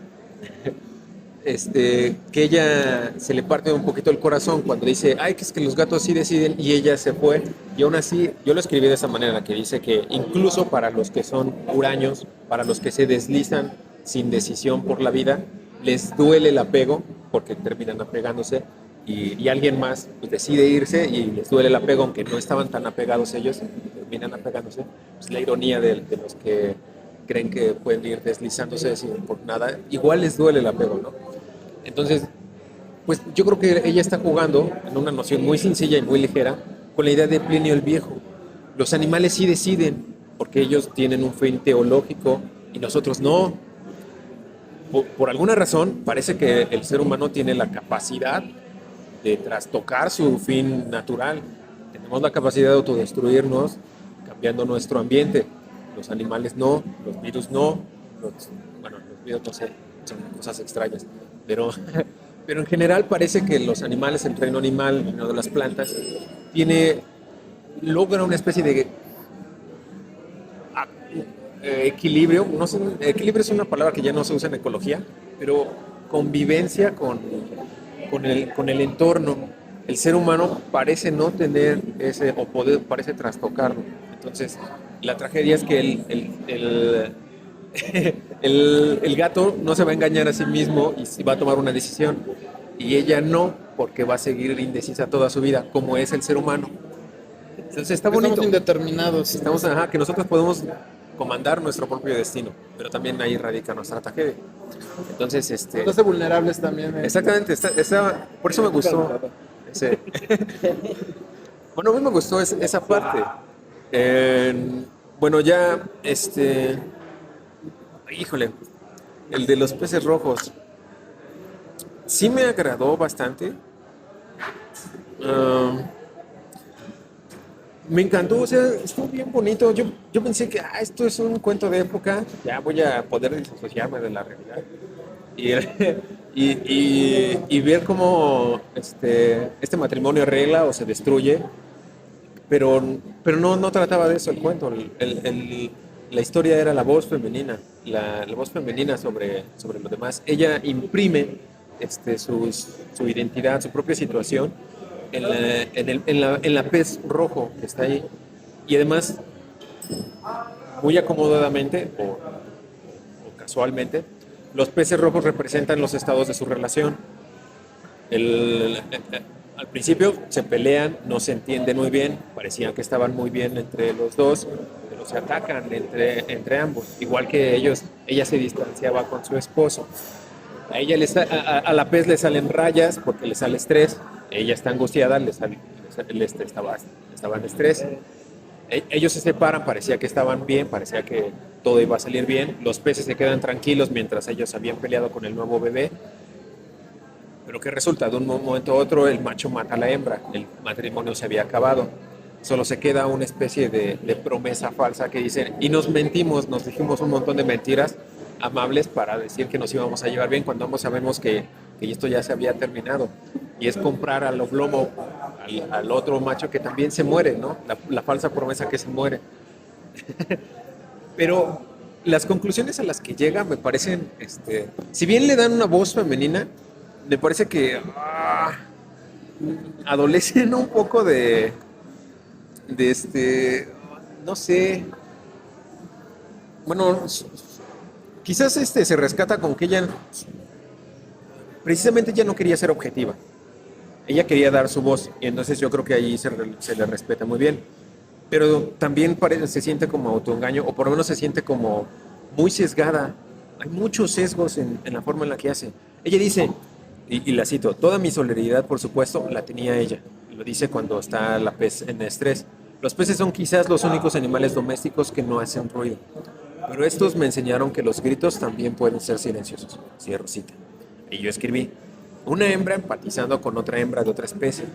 que ella se le parte un poquito el corazón cuando dice, ay, que es que los gatos sí deciden, y ella se fue, y aún así, yo lo escribí de esa manera, que dice que incluso para los que son huraños, para los que se deslizan sin decisión por la vida, les duele el apego, porque terminan apegándose, y alguien más pues, decide irse y les duele el apego, aunque no estaban tan apegados ellos, terminan apegándose. Pues la ironía de los que creen que pueden ir deslizándose sin por nada, igual les duele el apego, ¿no? Entonces, pues yo creo que ella está jugando en una noción muy sencilla y muy ligera con la idea de Plinio el Viejo. Los animales sí deciden, porque ellos tienen un fin teológico y nosotros no. Por alguna razón, parece que el ser humano tiene la capacidad de trastocar su fin natural. Tenemos la capacidad de autodestruirnos cambiando nuestro ambiente. Los animales no, los virus no, los virus no sé, son cosas extrañas. Pero en general parece que los animales, el reino animal, el reino de las plantas, logra una especie de equilibrio. No sé, equilibrio es una palabra que ya no se usa en ecología, pero convivencia con el entorno. El ser humano parece no tener parece trastocarlo. Entonces, la tragedia es que el gato no se va a engañar a sí mismo y va a tomar una decisión. Y ella no, porque va a seguir indecisa toda su vida, como es el ser humano. Entonces está bonito. Estamos indeterminados. Que nosotros podemos comandar nuestro propio destino, pero también ahí radica nuestra tragedia. Entonces, Nos hace vulnerables también. Exactamente, por eso me gustó. Bueno, a mí me gustó esa parte. Bueno, ya, híjole, el de los peces rojos, sí me agradó bastante. Me encantó, o sea, estuvo bien bonito. Yo pensé que esto es un cuento de época, ya voy a poder disasociarme de la realidad. Y ver cómo este matrimonio arregla o se destruye, pero no trataba de eso el cuento. La historia era la voz femenina, la voz femenina sobre lo demás. Ella imprime su identidad, su propia situación en la pez rojo que está ahí. Y además, muy acomodadamente o casualmente, los peces rojos representan los estados de su relación. Al principio se pelean, no se entienden muy bien, parecían que estaban muy bien entre los dos, pero se atacan entre ambos. Igual que ella se distanciaba con su esposo. A la pez le salen rayas porque le sale estrés. Ella está angustiada, estaba en estrés. Ellos se separan, parecía que estaban bien, parecía que todo iba a salir bien. Los peces se quedan tranquilos mientras ellos habían peleado con el nuevo bebé. Pero ¿qué resulta? De un momento a otro el macho mata a la hembra, el matrimonio se había acabado. Solo se queda una especie de promesa falsa que dicen, y nos mentimos, nos dijimos un montón de mentiras amables para decir que nos íbamos a llevar bien cuando ambos sabemos que esto ya se había terminado. Y es comprar al oblomo, al otro macho que también se muere, ¿no? La falsa promesa que se muere. Pero las conclusiones a las que llega me parecen, si bien le dan una voz femenina, me parece que adolecen un poco no sé, bueno, quizás se rescata con que ella, precisamente ella no quería ser objetiva, ella quería dar su voz, y entonces yo creo que ahí se le respeta muy bien. Pero también se siente como autoengaño, o por lo menos se siente como muy sesgada. Hay muchos sesgos en la forma en la que hace. Ella dice, y la cito, toda mi solidaridad, por supuesto, la tenía ella. Y lo dice cuando está la pez en estrés. Los peces son quizás los únicos animales domésticos que no hacen ruido. Pero estos me enseñaron que los gritos también pueden ser silenciosos. Cierro cita. Y yo escribí, una hembra empatizando con otra hembra de otra especie.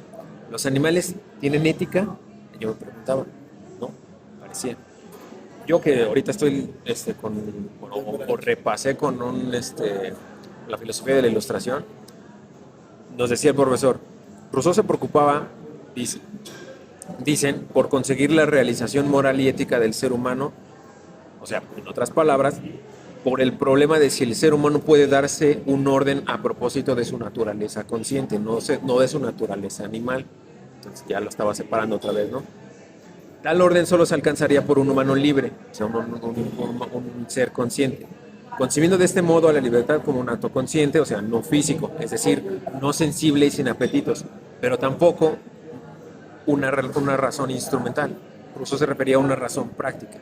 ¿Los animales tienen ética? Y yo me preguntaba, ¿no? Parecía. Yo que ahorita estoy o repasé con la filosofía de la ilustración, nos decía el profesor, Rousseau se preocupaba, dicen, por conseguir la realización moral y ética del ser humano, o sea, en otras palabras, por el problema de si el ser humano puede darse un orden a propósito de su naturaleza consciente, no de su naturaleza animal. Entonces ya lo estaba separando otra vez, ¿no? Tal orden solo se alcanzaría por un humano libre, o sea, un ser consciente, concibiendo de este modo a la libertad como un acto consciente, o sea, no físico, es decir, no sensible y sin apetitos, pero tampoco una razón instrumental. Rousseau se refería a una razón práctica.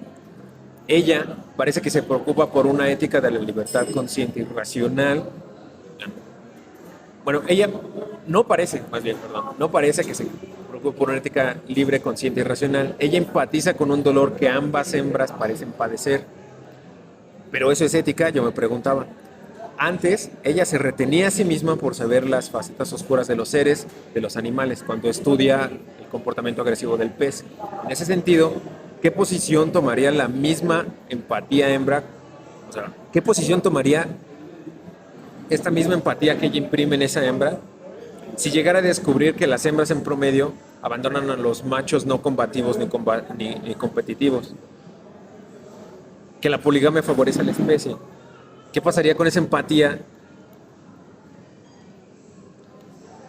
Ella parece que se preocupa por una ética de la libertad consciente y racional. Bueno, ella no parece que se preocupe por una ética libre, consciente y racional. Ella empatiza con un dolor que ambas hembras parecen padecer. Pero eso es ética, yo me preguntaba. Antes, ella se retenía a sí misma por saber las facetas oscuras de los seres, de los animales, cuando estudia el comportamiento agresivo del pez. En ese sentido, ¿qué posición tomaría la misma empatía hembra? O sea, ¿qué posición tomaría esta misma empatía que ella imprime en esa hembra si llegara a descubrir que las hembras en promedio abandonan a los machos no combativos ni competitivos? Que la poligamia favorece a la especie. ¿Qué pasaría con esa empatía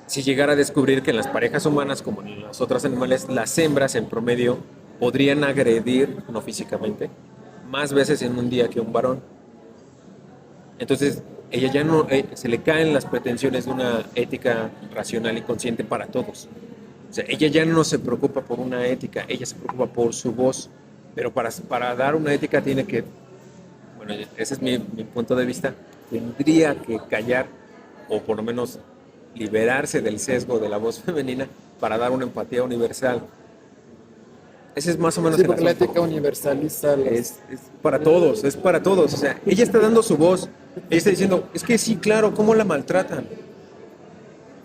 si llegara a descubrir que en las parejas humanas, como en los otros animales, las hembras en promedio podrían agredir, no físicamente, más veces en un día que un varón? Entonces, ella ya no, se le caen las pretensiones de una ética racional y consciente para todos. O sea, ella ya no se preocupa por una ética, ella se preocupa por su voz, pero para dar una ética tiene que, bueno, ese es mi punto de vista, tendría que callar o por lo menos liberarse del sesgo de la voz femenina para dar una empatía universal. Ese es más o menos Sí, el porque la asunto. ética universalista Es para todos, es para todos. O sea, ella está dando su voz. Ella está diciendo, es que sí, claro, ¿cómo la maltratan?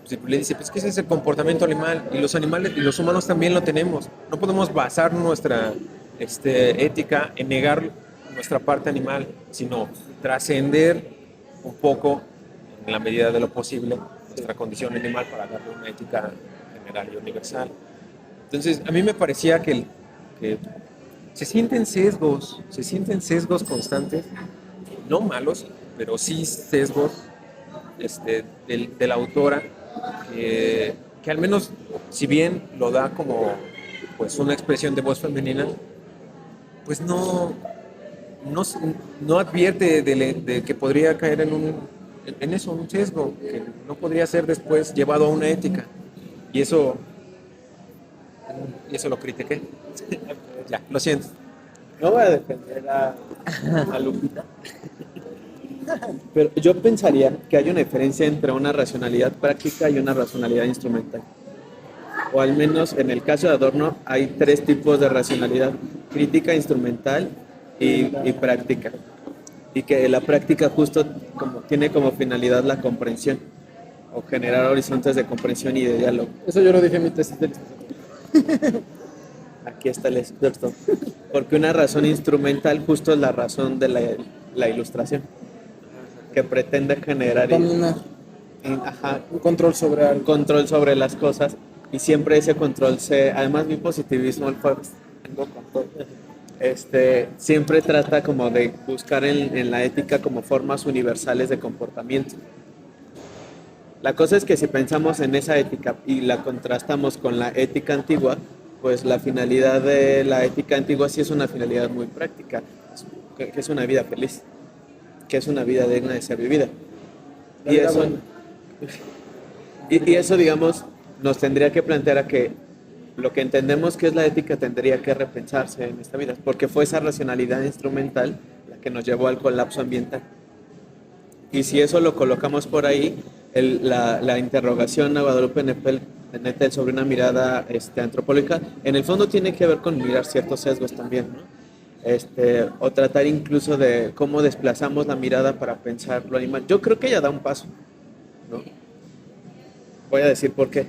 Pues le dice, pues que ese es el comportamiento animal. Y los animales y los humanos también lo tenemos. No podemos basar nuestra ética en negar nuestra parte animal, sino trascender un poco, en la medida de lo posible, nuestra condición animal para darle una ética general y universal. Entonces, a mí me parecía que se sienten sesgos constantes, no malos, pero sí sesgos de la autora, que al menos, si bien lo da como pues una expresión de voz femenina, pues no advierte de que podría caer en eso, un sesgo, que no podría ser después llevado a una ética. Y eso lo critiqué. Ya, lo siento. No voy a defender a Lupita, pero yo pensaría que hay una diferencia entre una racionalidad práctica y una racionalidad instrumental. O al menos en el caso de Adorno hay tres tipos de racionalidad: crítica, instrumental y práctica. Y que la práctica justo tiene como finalidad la comprensión o generar horizontes de comprensión y de diálogo. Eso yo lo dije en mi tesis de licenciatura. Aquí está el experto. Porque una razón instrumental justo es la razón de la ilustración, que pretende generar Dominar, un control sobre algo. control sobre las cosas, y siempre ese control además mi positivismo tengo control. siempre trata como de buscar en la ética como formas universales de comportamiento. La cosa es que si pensamos en esa ética y la contrastamos con la ética antigua, pues la finalidad de la ética antigua sí es una finalidad muy práctica, que es una vida feliz, que es una vida digna de ser vivida. La Y vida eso, buena. y eso, digamos, nos tendría que plantear a que lo que entendemos que es la ética tendría que repensarse en esta vida, porque fue esa racionalidad instrumental la que nos llevó al colapso ambiental. Y si eso lo colocamos por ahí, la interrogación a Guadalupe Nettel sobre una mirada antropológica, en el fondo tiene que ver con mirar ciertos sesgos también, ¿no? O tratar incluso de cómo desplazamos la mirada para pensar lo animal. Yo creo que ella da un paso, ¿no? Voy a decir por qué.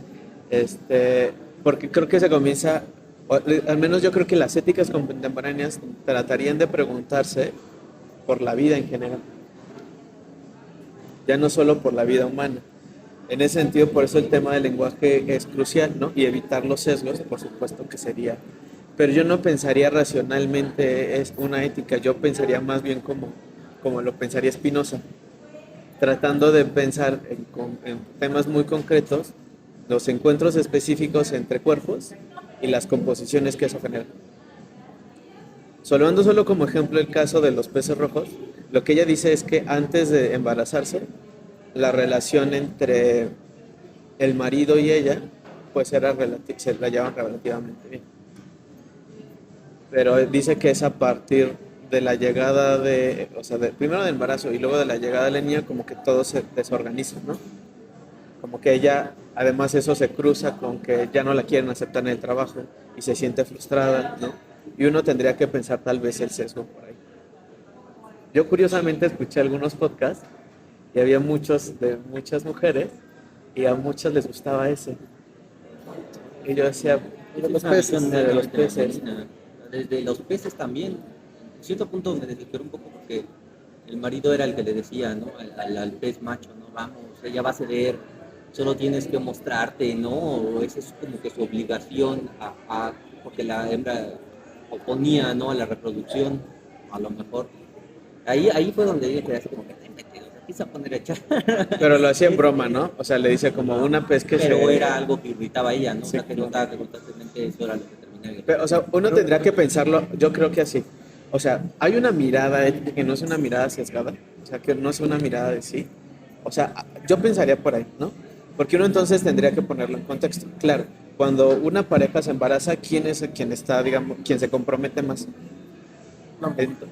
Porque creo que se comienza, al menos yo creo que las éticas contemporáneas tratarían de preguntarse por la vida en general, ya no solo por la vida humana. En ese sentido, por eso el tema del lenguaje es crucial, ¿no? Y evitar los sesgos, por supuesto que sería. Pero yo no pensaría racionalmente es una ética, yo pensaría más bien como lo pensaría Spinoza, tratando de pensar en temas muy concretos, los encuentros específicos entre cuerpos y las composiciones que eso genera. Tomando solo como ejemplo el caso de los peces rojos, lo que ella dice es que antes de embarazarse, la relación entre el marido y ella, pues se la llevan relativamente bien. Pero dice que es a partir de la llegada primero del embarazo y luego de la llegada de la niña, como que todo se desorganiza, ¿no? Como que ella, además eso se cruza con que ya no la quieren aceptar en el trabajo y se siente frustrada, ¿no? Y uno tendría que pensar tal vez el sesgo por ahí. Yo curiosamente escuché algunos podcasts y había muchas mujeres y a muchas les gustaba ese. Y yo decía, Y de los Una peces. visión de los la peces. marina. Desde los peces también, en cierto punto me desesperó un poco porque el marido era el que le decía, ¿no? Al pez macho, ¿no? Vamos, ella va a ceder, solo tienes que mostrarte, ¿no? O esa es como que su obligación porque la hembra oponía, ¿no? A la reproducción, a lo mejor. Ahí fue donde ella quedó así como que te metido, se empieza a poner a echar. pero lo hacía en broma, ¿no? O sea, le dice como una pez que Pero se... era algo que irritaba a ella, ¿no? Sí, O sea, que claro. notaba que constantemente eso era lo que terminaba Pero, irritando. o sea, uno tendría que pensarlo, yo creo que así. O sea, hay una mirada ética que no es una mirada sesgada, o sea, que no es una mirada de sí. O sea, yo pensaría por ahí, ¿no? Porque uno entonces tendría que ponerlo en contexto. Claro, cuando una pareja se embaraza, ¿quién es quien está, digamos, quien se compromete más?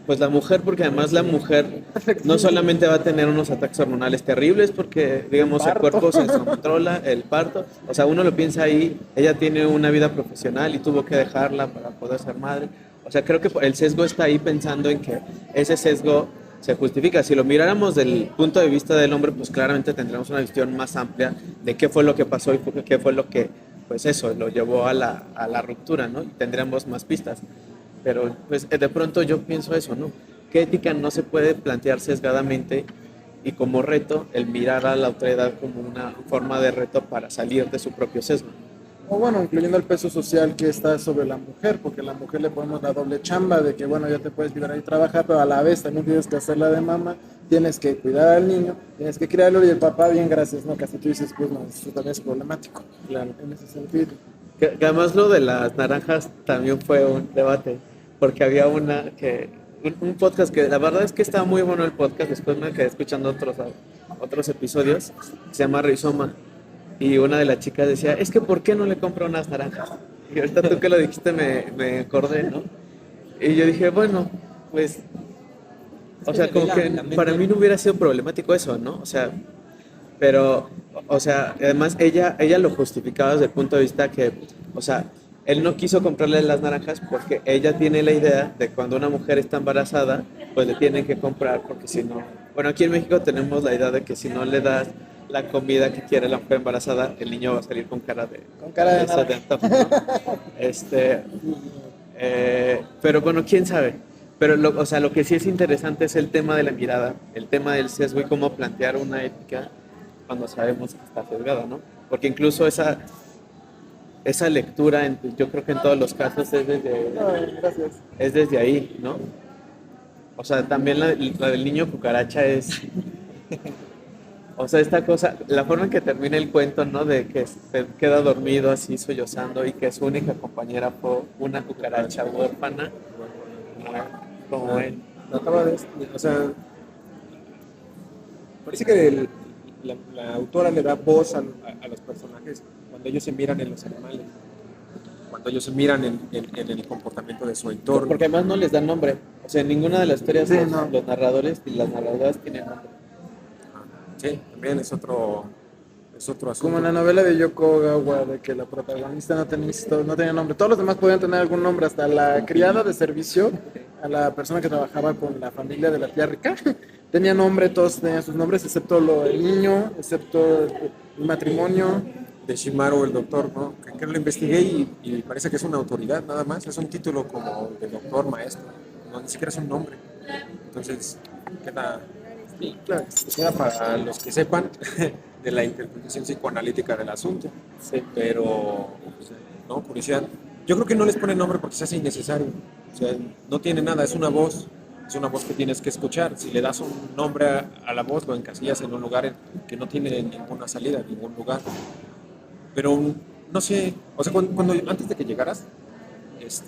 Pues la mujer, porque además la mujer no solamente va a tener unos ataques hormonales terribles, porque digamos el cuerpo se descontrola, el parto, o sea, uno lo piensa ahí, ella tiene una vida profesional y tuvo que dejarla para poder ser madre. O sea, creo que el sesgo está ahí pensando en que ese sesgo se justifica. Si lo miráramos del punto de vista del hombre, pues claramente tendremos una visión más amplia de qué fue lo que pasó y qué fue lo que, pues eso, lo llevó a la ruptura, ¿no? Y tendremos más pistas. Pero pues de pronto yo pienso eso, ¿no? ¿Qué ética no se puede plantear sesgadamente y como reto el mirar a la autoridad como una forma de reto para salir de su propio sesgo? O bueno, incluyendo el peso social que está sobre la mujer, porque a la mujer le ponemos la doble chamba de que, bueno, ya te puedes liberar y trabajar, pero a la vez también tienes que hacerla de mamá, tienes que cuidar al niño, tienes que criarlo y el papá, bien, gracias, ¿no? Casi tú dices, pues no, eso también es problemático, claro, en ese sentido. Que además lo de las naranjas también fue un debate, porque había un podcast que la verdad es que estaba muy bueno el podcast, después me quedé escuchando otros episodios, se llama Rizoma, y una de las chicas decía, es que ¿por qué no le compro unas naranjas? Y ahorita tú que lo dijiste me acordé, ¿no? Y yo dije, bueno, pues, o sea, como que para mí no hubiera sido problemático eso, ¿no? O sea, pero, o sea, además ella lo justificaba desde el punto de vista que, o sea, él no quiso comprarle las naranjas porque ella tiene la idea de cuando una mujer está embarazada, pues le tienen que comprar porque si no, bueno, aquí en México tenemos la idea de que si no le das la comida que quiere la mujer embarazada, el niño va a salir con cara de naranja. antojo, ¿no? Pero bueno, quién sabe. Pero o sea, lo que sí es interesante es el tema de la mirada, el tema del sesgo y cómo plantear una ética cuando sabemos que está sesgada, ¿no? Porque incluso esa lectura, yo creo que en todos los casos Gracias. es desde ahí, ¿no? O sea, también la del niño cucaracha es, o sea, esta cosa, la forma en que termina el cuento, ¿no? De que se queda dormido así sollozando y que su única compañera fue una cucaracha huérfana, como él. Trataba de, o sea, parece que la autora le da voz a los personajes cuando ellos se miran en los animales, cuando ellos se miran en el comportamiento de su entorno. Porque además no les dan nombre. O sea, en ninguna de las historias Sí, los, no. los narradores y las narradoras tienen nombre. Sí, también es otro asunto. Como en la novela de Yoko Ogawa, de que la protagonista no tenía nombre. Todos los demás podían tener algún nombre, hasta la criada de servicio, a la persona que trabajaba con la familia de la tía rica, tenía nombre, todos tenían sus nombres, excepto el niño, excepto el matrimonio. De Shimaru, el doctor, ¿no? Que lo investigué y parece que es una autoridad nada más, es un título como de doctor, maestro, no, ni siquiera es un nombre. Entonces, queda, Claro. queda para los que sepan de la interpretación psicoanalítica del asunto. Sí. Pero, pues, no, curiosidad. Yo creo que no les ponen nombre porque se hace innecesario. O sea, no tiene nada, es una voz que tienes que escuchar. Si le das un nombre a la voz, lo encasillas en un lugar que no tiene ninguna salida, ningún lugar. Pero no sé, o sea, cuando antes de que llegaras,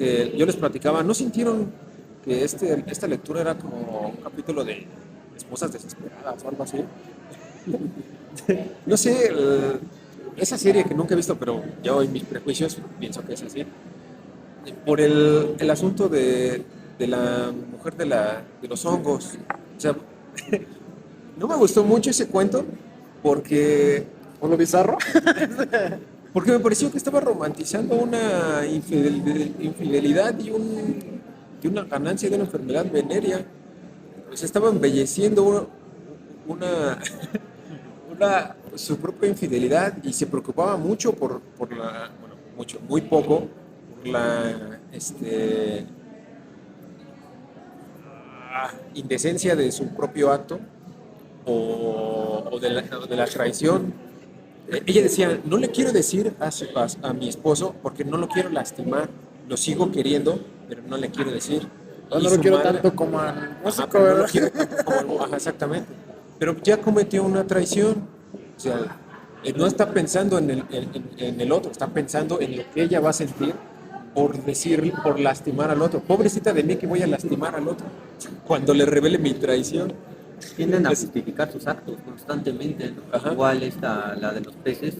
yo les platicaba, ¿no sintieron que esta lectura era como un capítulo de esposas desesperadas o algo así? No sé, esa serie que nunca he visto, pero yo en mis prejuicios pienso que es así. Por el asunto de la mujer de los hongos. O sea, no me gustó mucho ese cuento porque ¿O lo bizarro? me pareció que estaba romantizando una infidelidad y una ganancia de una enfermedad venérea. Pues estaba embelleciendo una, su propia infidelidad y se preocupaba mucho muy poco, por la indecencia de su propio acto o de la traición. Ella decía, no le quiero decir a mi esposo porque no lo quiero lastimar, lo sigo queriendo, pero no le quiero decir. No Y lo su quiero madre- tanto como al músico, pero no lo ¿verdad? quiero tanto como ajá, exactamente. Pero ya cometió una traición. O sea, no está pensando en el otro, está pensando en lo que ella va a sentir por lastimar al otro. Pobrecita de mí que voy a lastimar al otro cuando le revele mi traición. Tienden a justificar sus actos constantemente, ¿no? Ajá. Igual la de los peces,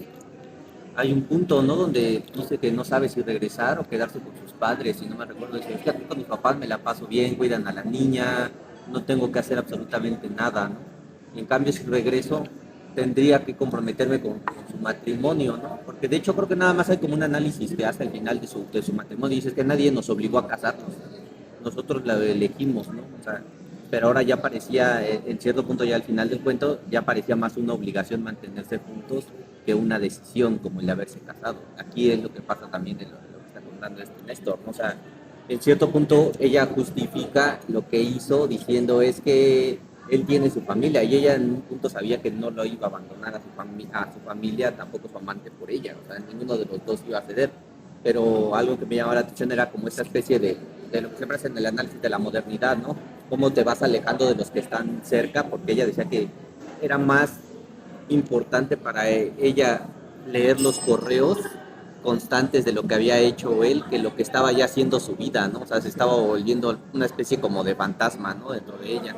hay un punto, ¿no? Donde dice que no sabe si regresar o quedarse con sus padres, y no me recuerdo, dice, es que aquí con mis papás me la paso bien, cuidan a la niña, no tengo que hacer absolutamente nada, ¿no? Y en cambio, si regreso, tendría que comprometerme con su matrimonio, ¿no? Porque de hecho creo que nada más hay como un análisis que hace al final de su matrimonio, y dice que nadie nos obligó a casarnos, nosotros la elegimos, ¿no? O sea, pero ahora ya parecía, en cierto punto ya al final del cuento, ya parecía más una obligación mantenerse juntos que una decisión como el de haberse casado. Aquí es lo que pasa también en lo que está contando Néstor, ¿no? O sea, en cierto punto ella justifica lo que hizo diciendo es que él tiene su familia y ella en un punto sabía que no lo iba a abandonar a su familia, tampoco su amante por ella, o sea, ninguno de los dos iba a ceder. Pero algo que me llamaba la atención era como esta especie de lo que siempre hacen en el análisis de la modernidad, ¿no? Cómo te vas alejando de los que están cerca, porque ella decía que era más importante para ella leer los correos constantes de lo que había hecho él que lo que estaba ya haciendo su vida, ¿no? O sea, se estaba volviendo una especie como de fantasma, ¿no? Dentro de ella.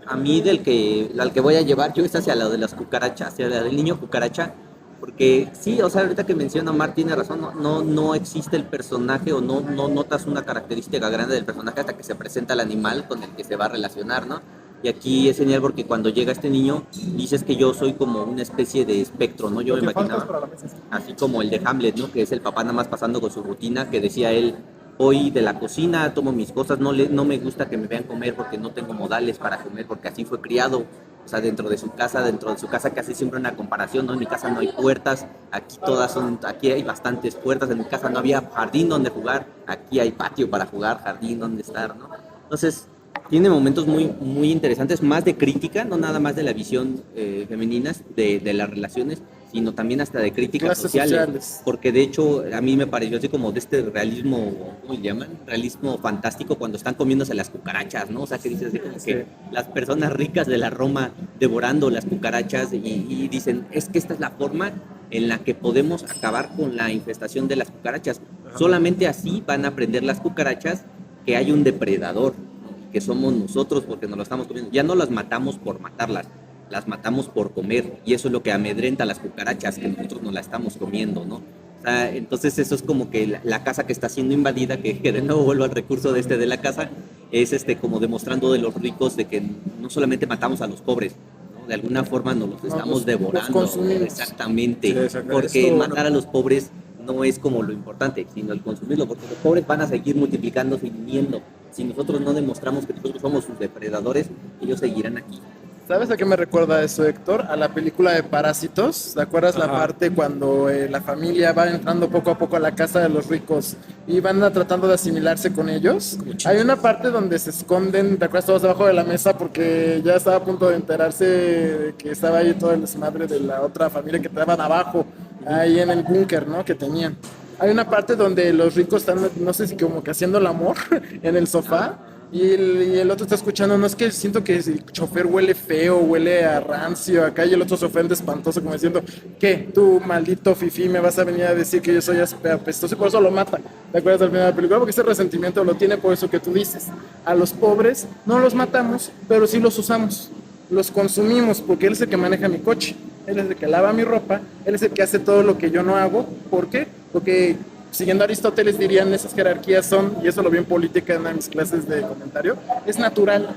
A mí al que voy a llevar yo es hacia lo de las cucarachas, hacia la del niño cucaracha, porque sí, o sea, ahorita que menciona Omar tiene razón, no existe el personaje o no notas una característica grande del personaje hasta que se presenta el animal con el que se va a relacionar, ¿no? Y aquí es genial porque cuando llega este niño dices que yo soy como una especie de espectro, ¿no? Yo me imaginaba, así como el de Hamlet, ¿no? Que es el papá nada más pasando con su rutina, que decía él, voy de la cocina, tomo mis cosas, no me gusta que me vean comer porque no tengo modales para comer, porque así fue criado. O sea, dentro de su casa casi siempre una comparación, ¿no? En mi casa no hay puertas, aquí hay bastantes puertas, en mi casa no había jardín donde jugar, aquí hay patio para jugar, jardín donde estar, ¿no? Entonces, tiene momentos muy interesantes, más de crítica, no nada más de la visión femenina de las relaciones, sino también hasta de críticas Clases sociales. porque de hecho a mí me pareció así como de este realismo, ¿cómo le llaman? Realismo fantástico cuando están comiéndose las cucarachas, ¿no? O sea, que dices así como que las personas ricas de la Roma devorando las cucarachas y dicen, es que esta es la forma en la que podemos acabar con la infestación de las cucarachas. Solamente así van a aprender las cucarachas que hay un depredador, ¿no? Que somos nosotros porque nos lo estamos comiendo. Ya no las matamos por matarlas, las matamos por comer, y eso es lo que amedrenta a las cucarachas, que nosotros nos la estamos comiendo, ¿no? O sea, entonces eso es como que la casa que está siendo invadida, que de nuevo vuelvo al recurso de la casa, es como demostrando de los ricos de que no solamente matamos a los pobres, ¿no? De alguna forma nos los estamos devorando. Los consumimos. Exactamente, Sí, exacto. porque Esto, matar a los pobres no es como lo importante, sino el consumirlo, porque los pobres van a seguir multiplicándose y viniendo. Si nosotros no demostramos que nosotros somos sus depredadores, ellos seguirán aquí. ¿Sabes a qué me recuerda eso, Héctor? A la película de Parásitos. ¿Te acuerdas la parte cuando la familia va entrando poco a poco a la casa de los ricos y van tratando de asimilarse con ellos? Hay una parte donde se esconden, ¿te acuerdas? Todos debajo de la mesa porque ya estaba a punto de enterarse de que estaba ahí todo el desmadre de la otra familia que estaban abajo, ahí en el búnker, ¿no? Que tenían. Hay una parte donde los ricos están, no sé si como que haciendo el amor en el sofá. Y el otro está escuchando, no es que siento que el chofer huele feo, huele a rancio acá, y el otro se ofende espantoso como diciendo, ¿qué? Tú, maldito fifí, me vas a venir a decir que yo soy apestoso, y por eso lo mata. ¿Te acuerdas del final de la película? Porque ese resentimiento lo tiene por eso que tú dices. A los pobres no los matamos, pero sí los usamos, los consumimos, porque él es el que maneja mi coche, él es el que lava mi ropa, él es el que hace todo lo que yo no hago. ¿Por qué? Porque siguiendo a Aristóteles dirían esas jerarquías son, y eso lo vi en política en una de mis clases de comentario, es natural.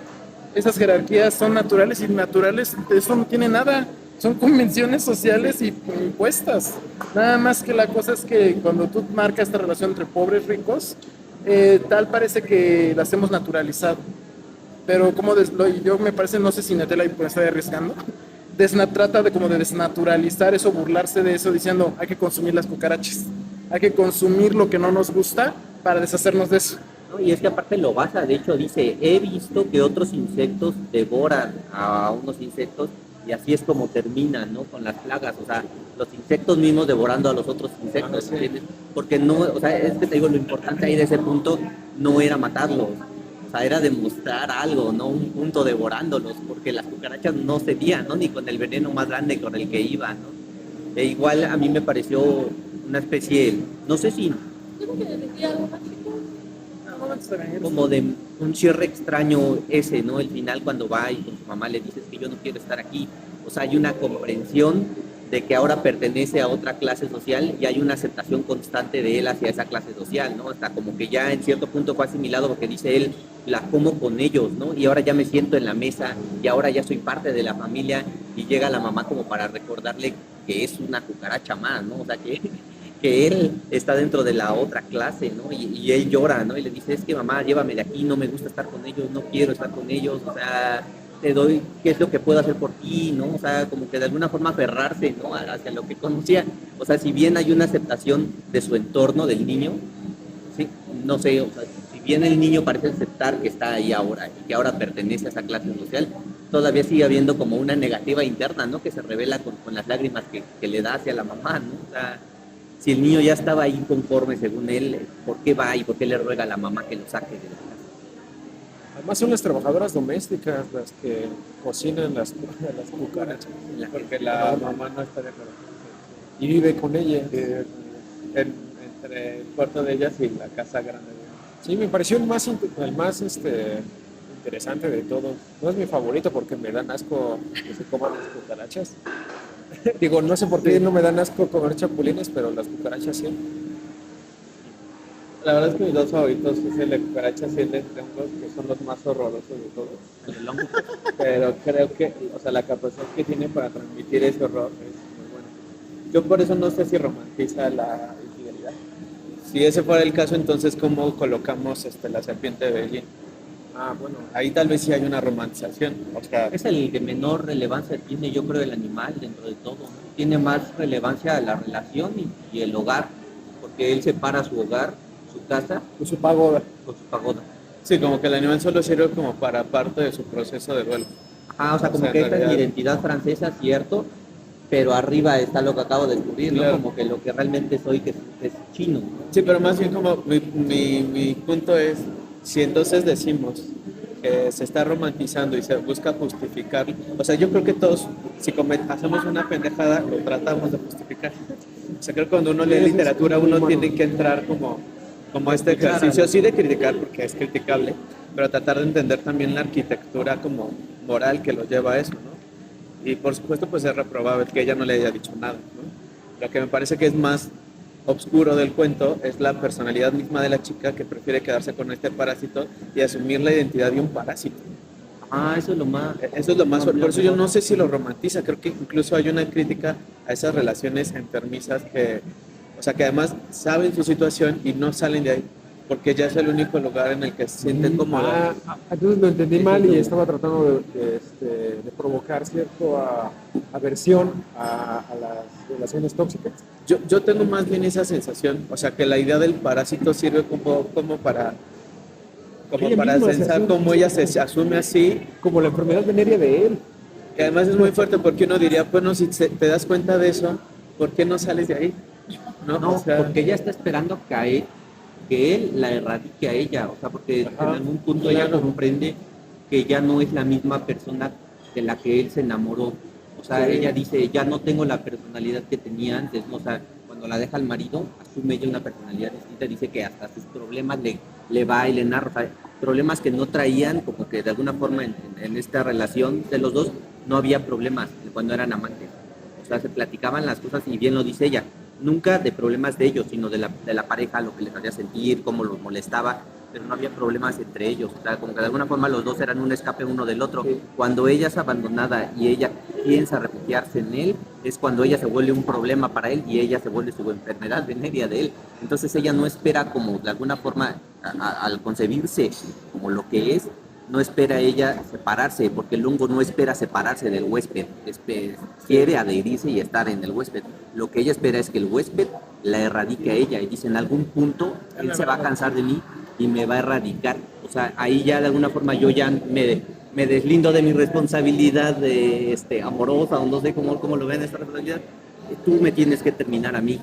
Esas jerarquías son naturales, y naturales, eso no tiene nada, son convenciones sociales y impuestas. Nada más que la cosa es que cuando tú marcas esta relación entre pobres y ricos, tal parece que la hemos naturalizado. Pero como yo me parece, no sé si Netela ahí puede estar arriesgando, trata de como de desnaturalizar eso, burlarse de eso, diciendo hay que consumir las cucarachas. Hay que consumir lo que no nos gusta para deshacernos de eso. No, y es que aparte lo basa, de hecho dice, he visto que otros insectos devoran a unos insectos y así es como terminan, ¿no? Con las plagas, o sea, los insectos mismos devorando a los otros insectos, ¿entiendes? Porque no, o sea, es que te digo, lo importante ahí de ese punto no era matarlos, o sea, era demostrar algo, no un punto devorándolos, porque las cucarachas no cedían, ¿no? Ni con el veneno más grande con el que iban, ¿no? E igual a mí me pareció una especie, no sé si como de un cierre extraño ese, ¿no? El final cuando va y con su mamá le dices que yo no quiero estar aquí. O sea, hay una comprensión de que ahora pertenece a otra clase social y hay una aceptación constante de él hacia esa clase social, ¿no? Hasta como que ya en cierto punto fue asimilado porque dice él, la como con ellos, ¿no? Y ahora ya me siento en la mesa y ahora ya soy parte de la familia y llega la mamá como para recordarle que es una cucaracha más, ¿no? O sea, que él está dentro de la otra clase, ¿no? Y él llora, ¿no? Y le dice, es que mamá, llévame de aquí, no me gusta estar con ellos, no quiero estar con ellos, o sea, te doy, ¿qué es lo que puedo hacer por ti, no? O sea, como que de alguna forma aferrarse, ¿no? Hacia lo que conocía. O sea, si bien hay una aceptación de su entorno, del niño, sí, no sé, o sea, si bien el niño parece aceptar que está ahí ahora y que ahora pertenece a esa clase social, todavía sigue habiendo como una negativa interna, ¿no? Que se revela con las lágrimas que le da hacia la mamá, ¿no? O sea, si el niño ya estaba ahí conforme según él, ¿por qué va y por qué le ruega a la mamá que lo saque de la casa? además son las trabajadoras domésticas las que cocinan las cucarachas. Porque la mamá no está de acuerdo. Y vive con ella. Entre el cuarto de ellas y la casa grande de ellas. Sí, me pareció el más interesante de todos. No es mi favorito porque me dan asco que se coman las cucarachas. Digo, no sé por qué no me dan asco comer chapulines, pero las cucarachas sí. La verdad es que mis dos favoritos es el de cucarachas y el de hongos, que son los más horrorosos de todos. El hongo. Pero creo que, o sea, la capacidad que tiene para transmitir ese horror es muy buena. Yo por eso no sé si romantiza la infidelidad. Si ese fuera el caso, entonces ¿cómo colocamos la serpiente de Beijing? Ah, bueno. Ahí tal vez sí hay una romantización. O sea, Es el que menor relevancia tiene, yo creo, el animal dentro de todo, ¿no? Tiene más relevancia la relación y el hogar, porque él separa su hogar, su casa, Con su pagoda. con su pagoda. sí, como que el animal solo sirve como para parte de su proceso de duelo. Ajá, o sea, como O sea, que en esta es mi realidad- identidad francesa, cierto, pero arriba está lo que acabo de descubrir, ¿no? Claro. Como que lo que realmente soy, que es chino, ¿no? Sí, pero más bien como mi punto es, si entonces decimos que se está romantizando y se busca justificar, o sea, yo creo que todos, si hacemos una pendejada, lo tratamos de justificar. O sea, creo que cuando uno lee literatura, uno tiene que entrar como a este ejercicio, sí de criticar, porque es criticable, pero tratar de entender también la arquitectura como moral que lo lleva a eso, ¿no? Y por supuesto, pues es reprobable que ella no le haya dicho nada, ¿no? Lo que me parece que es más obscuro del cuento es la personalidad misma de la chica que prefiere quedarse con este parásito y asumir la identidad de un parásito. Ah, eso es lo más... Eso es lo más fuerte. Por eso yo no sé si lo romantiza. Creo que incluso hay una crítica a esas relaciones enfermizas que, o sea, que además saben su situación y no salen de ahí porque ya es el único lugar en el que se sienten como... Entonces lo entendí mal y estaba tratando de provocar cierta aversión a las relaciones tóxicas. Yo tengo más bien esa sensación, o sea, que la idea del parásito sirve como para censar cómo ella se asume así. Como la enfermedad venérea de él. Que además es muy fuerte porque uno diría, bueno, si te das cuenta de eso, ¿por qué no sales de ahí? No, O sea, porque ella está esperando que él la erradique a ella, o sea, porque en algún punto ella comprende que ya no es la misma persona de la que él se enamoró. O sea, ella dice, ya no tengo la personalidad que tenía antes, ¿no? O sea, cuando la deja el marido, asume ella una personalidad distinta, dice que hasta sus problemas le va y le narra, o sea, problemas que no traían, como que de alguna forma en esta relación de los dos no había problemas cuando eran amantes. O sea, se platicaban las cosas y bien lo dice ella, nunca de problemas de ellos, sino de la pareja, lo que les hacía sentir, cómo los molestaba, pero no había problemas entre ellos. O sea, como que de alguna forma los dos eran un escape uno del otro. Sí. Cuando ella es abandonada y ella piensa refugiarse en él, es cuando ella se vuelve un problema para él y ella se vuelve su enfermedad venérea de él. Entonces ella no espera como de alguna forma, al concebirse como lo que es, no espera ella separarse, porque el hongo no espera separarse del huésped, quiere adherirse y estar en el huésped. Lo que ella espera es que el huésped la erradique a ella y dice, en algún punto él se va a cansar de mí y me va a erradicar. O sea, ahí ya de alguna forma yo ya me deslindo de mi responsabilidad de amorosa, o no sé cómo lo ven esta responsabilidad. Tú me tienes que terminar a mí.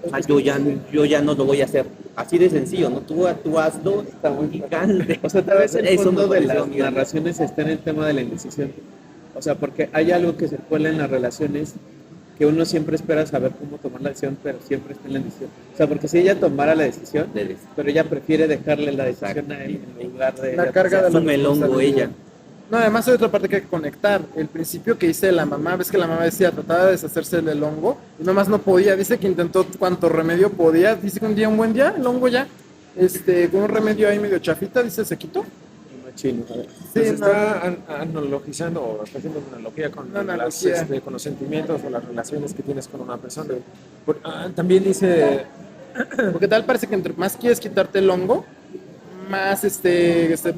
O sea, yo ya no lo voy a hacer. Así de sencillo, ¿no? Tú hazlo, está muy picante. O sea, tal vez el fondo de las narraciones está en el tema de la indecisión. O sea, porque hay algo que se cuela en las relaciones que uno siempre espera saber cómo tomar la decisión, pero siempre está en la indecisión. O sea, porque si ella tomara la decisión, pero ella prefiere dejarle la decisión a él en lugar de... La carga de asume el hongo ella. No, además hay otra parte que hay que conectar. El principio que dice la mamá, ves que la mamá decía, trataba de deshacerse del hongo, y nomás no podía, dice que intentó cuanto remedio podía, dice que un buen día, el hongo ya, con un remedio ahí medio chafita, dice, se quitó. Chino, sí, está analogizando o está haciendo una analogía con, con los sentimientos o las relaciones que tienes con una persona. También dice... Porque tal parece que entre más quieres quitarte el hongo, más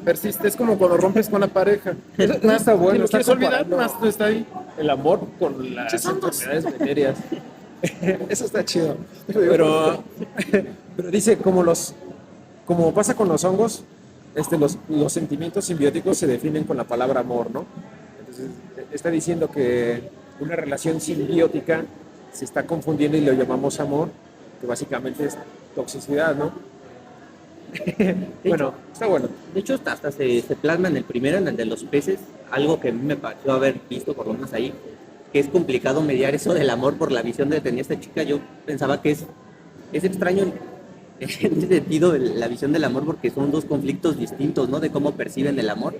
persiste, es como cuando rompes con la pareja. Más está bueno, si lo quieres olvidar, más está ahí. El amor con las enfermedades venéreas. Eso está chido. Pero dice, como pasa con los hongos, los sentimientos simbióticos se definen con la palabra amor, ¿no? Entonces, está diciendo que una relación simbiótica se está confundiendo y lo llamamos amor, que básicamente es toxicidad, ¿no? Bueno, está bueno. De hecho, hasta se plasma en el primero, en el de los peces, algo que a mí me pareció haber visto por lo menos ahí, que es complicado mediar eso del amor por la visión que tenía esta chica. Yo pensaba que es extraño en ese sentido la visión del amor, porque son dos conflictos distintos, ¿no? De cómo perciben el amor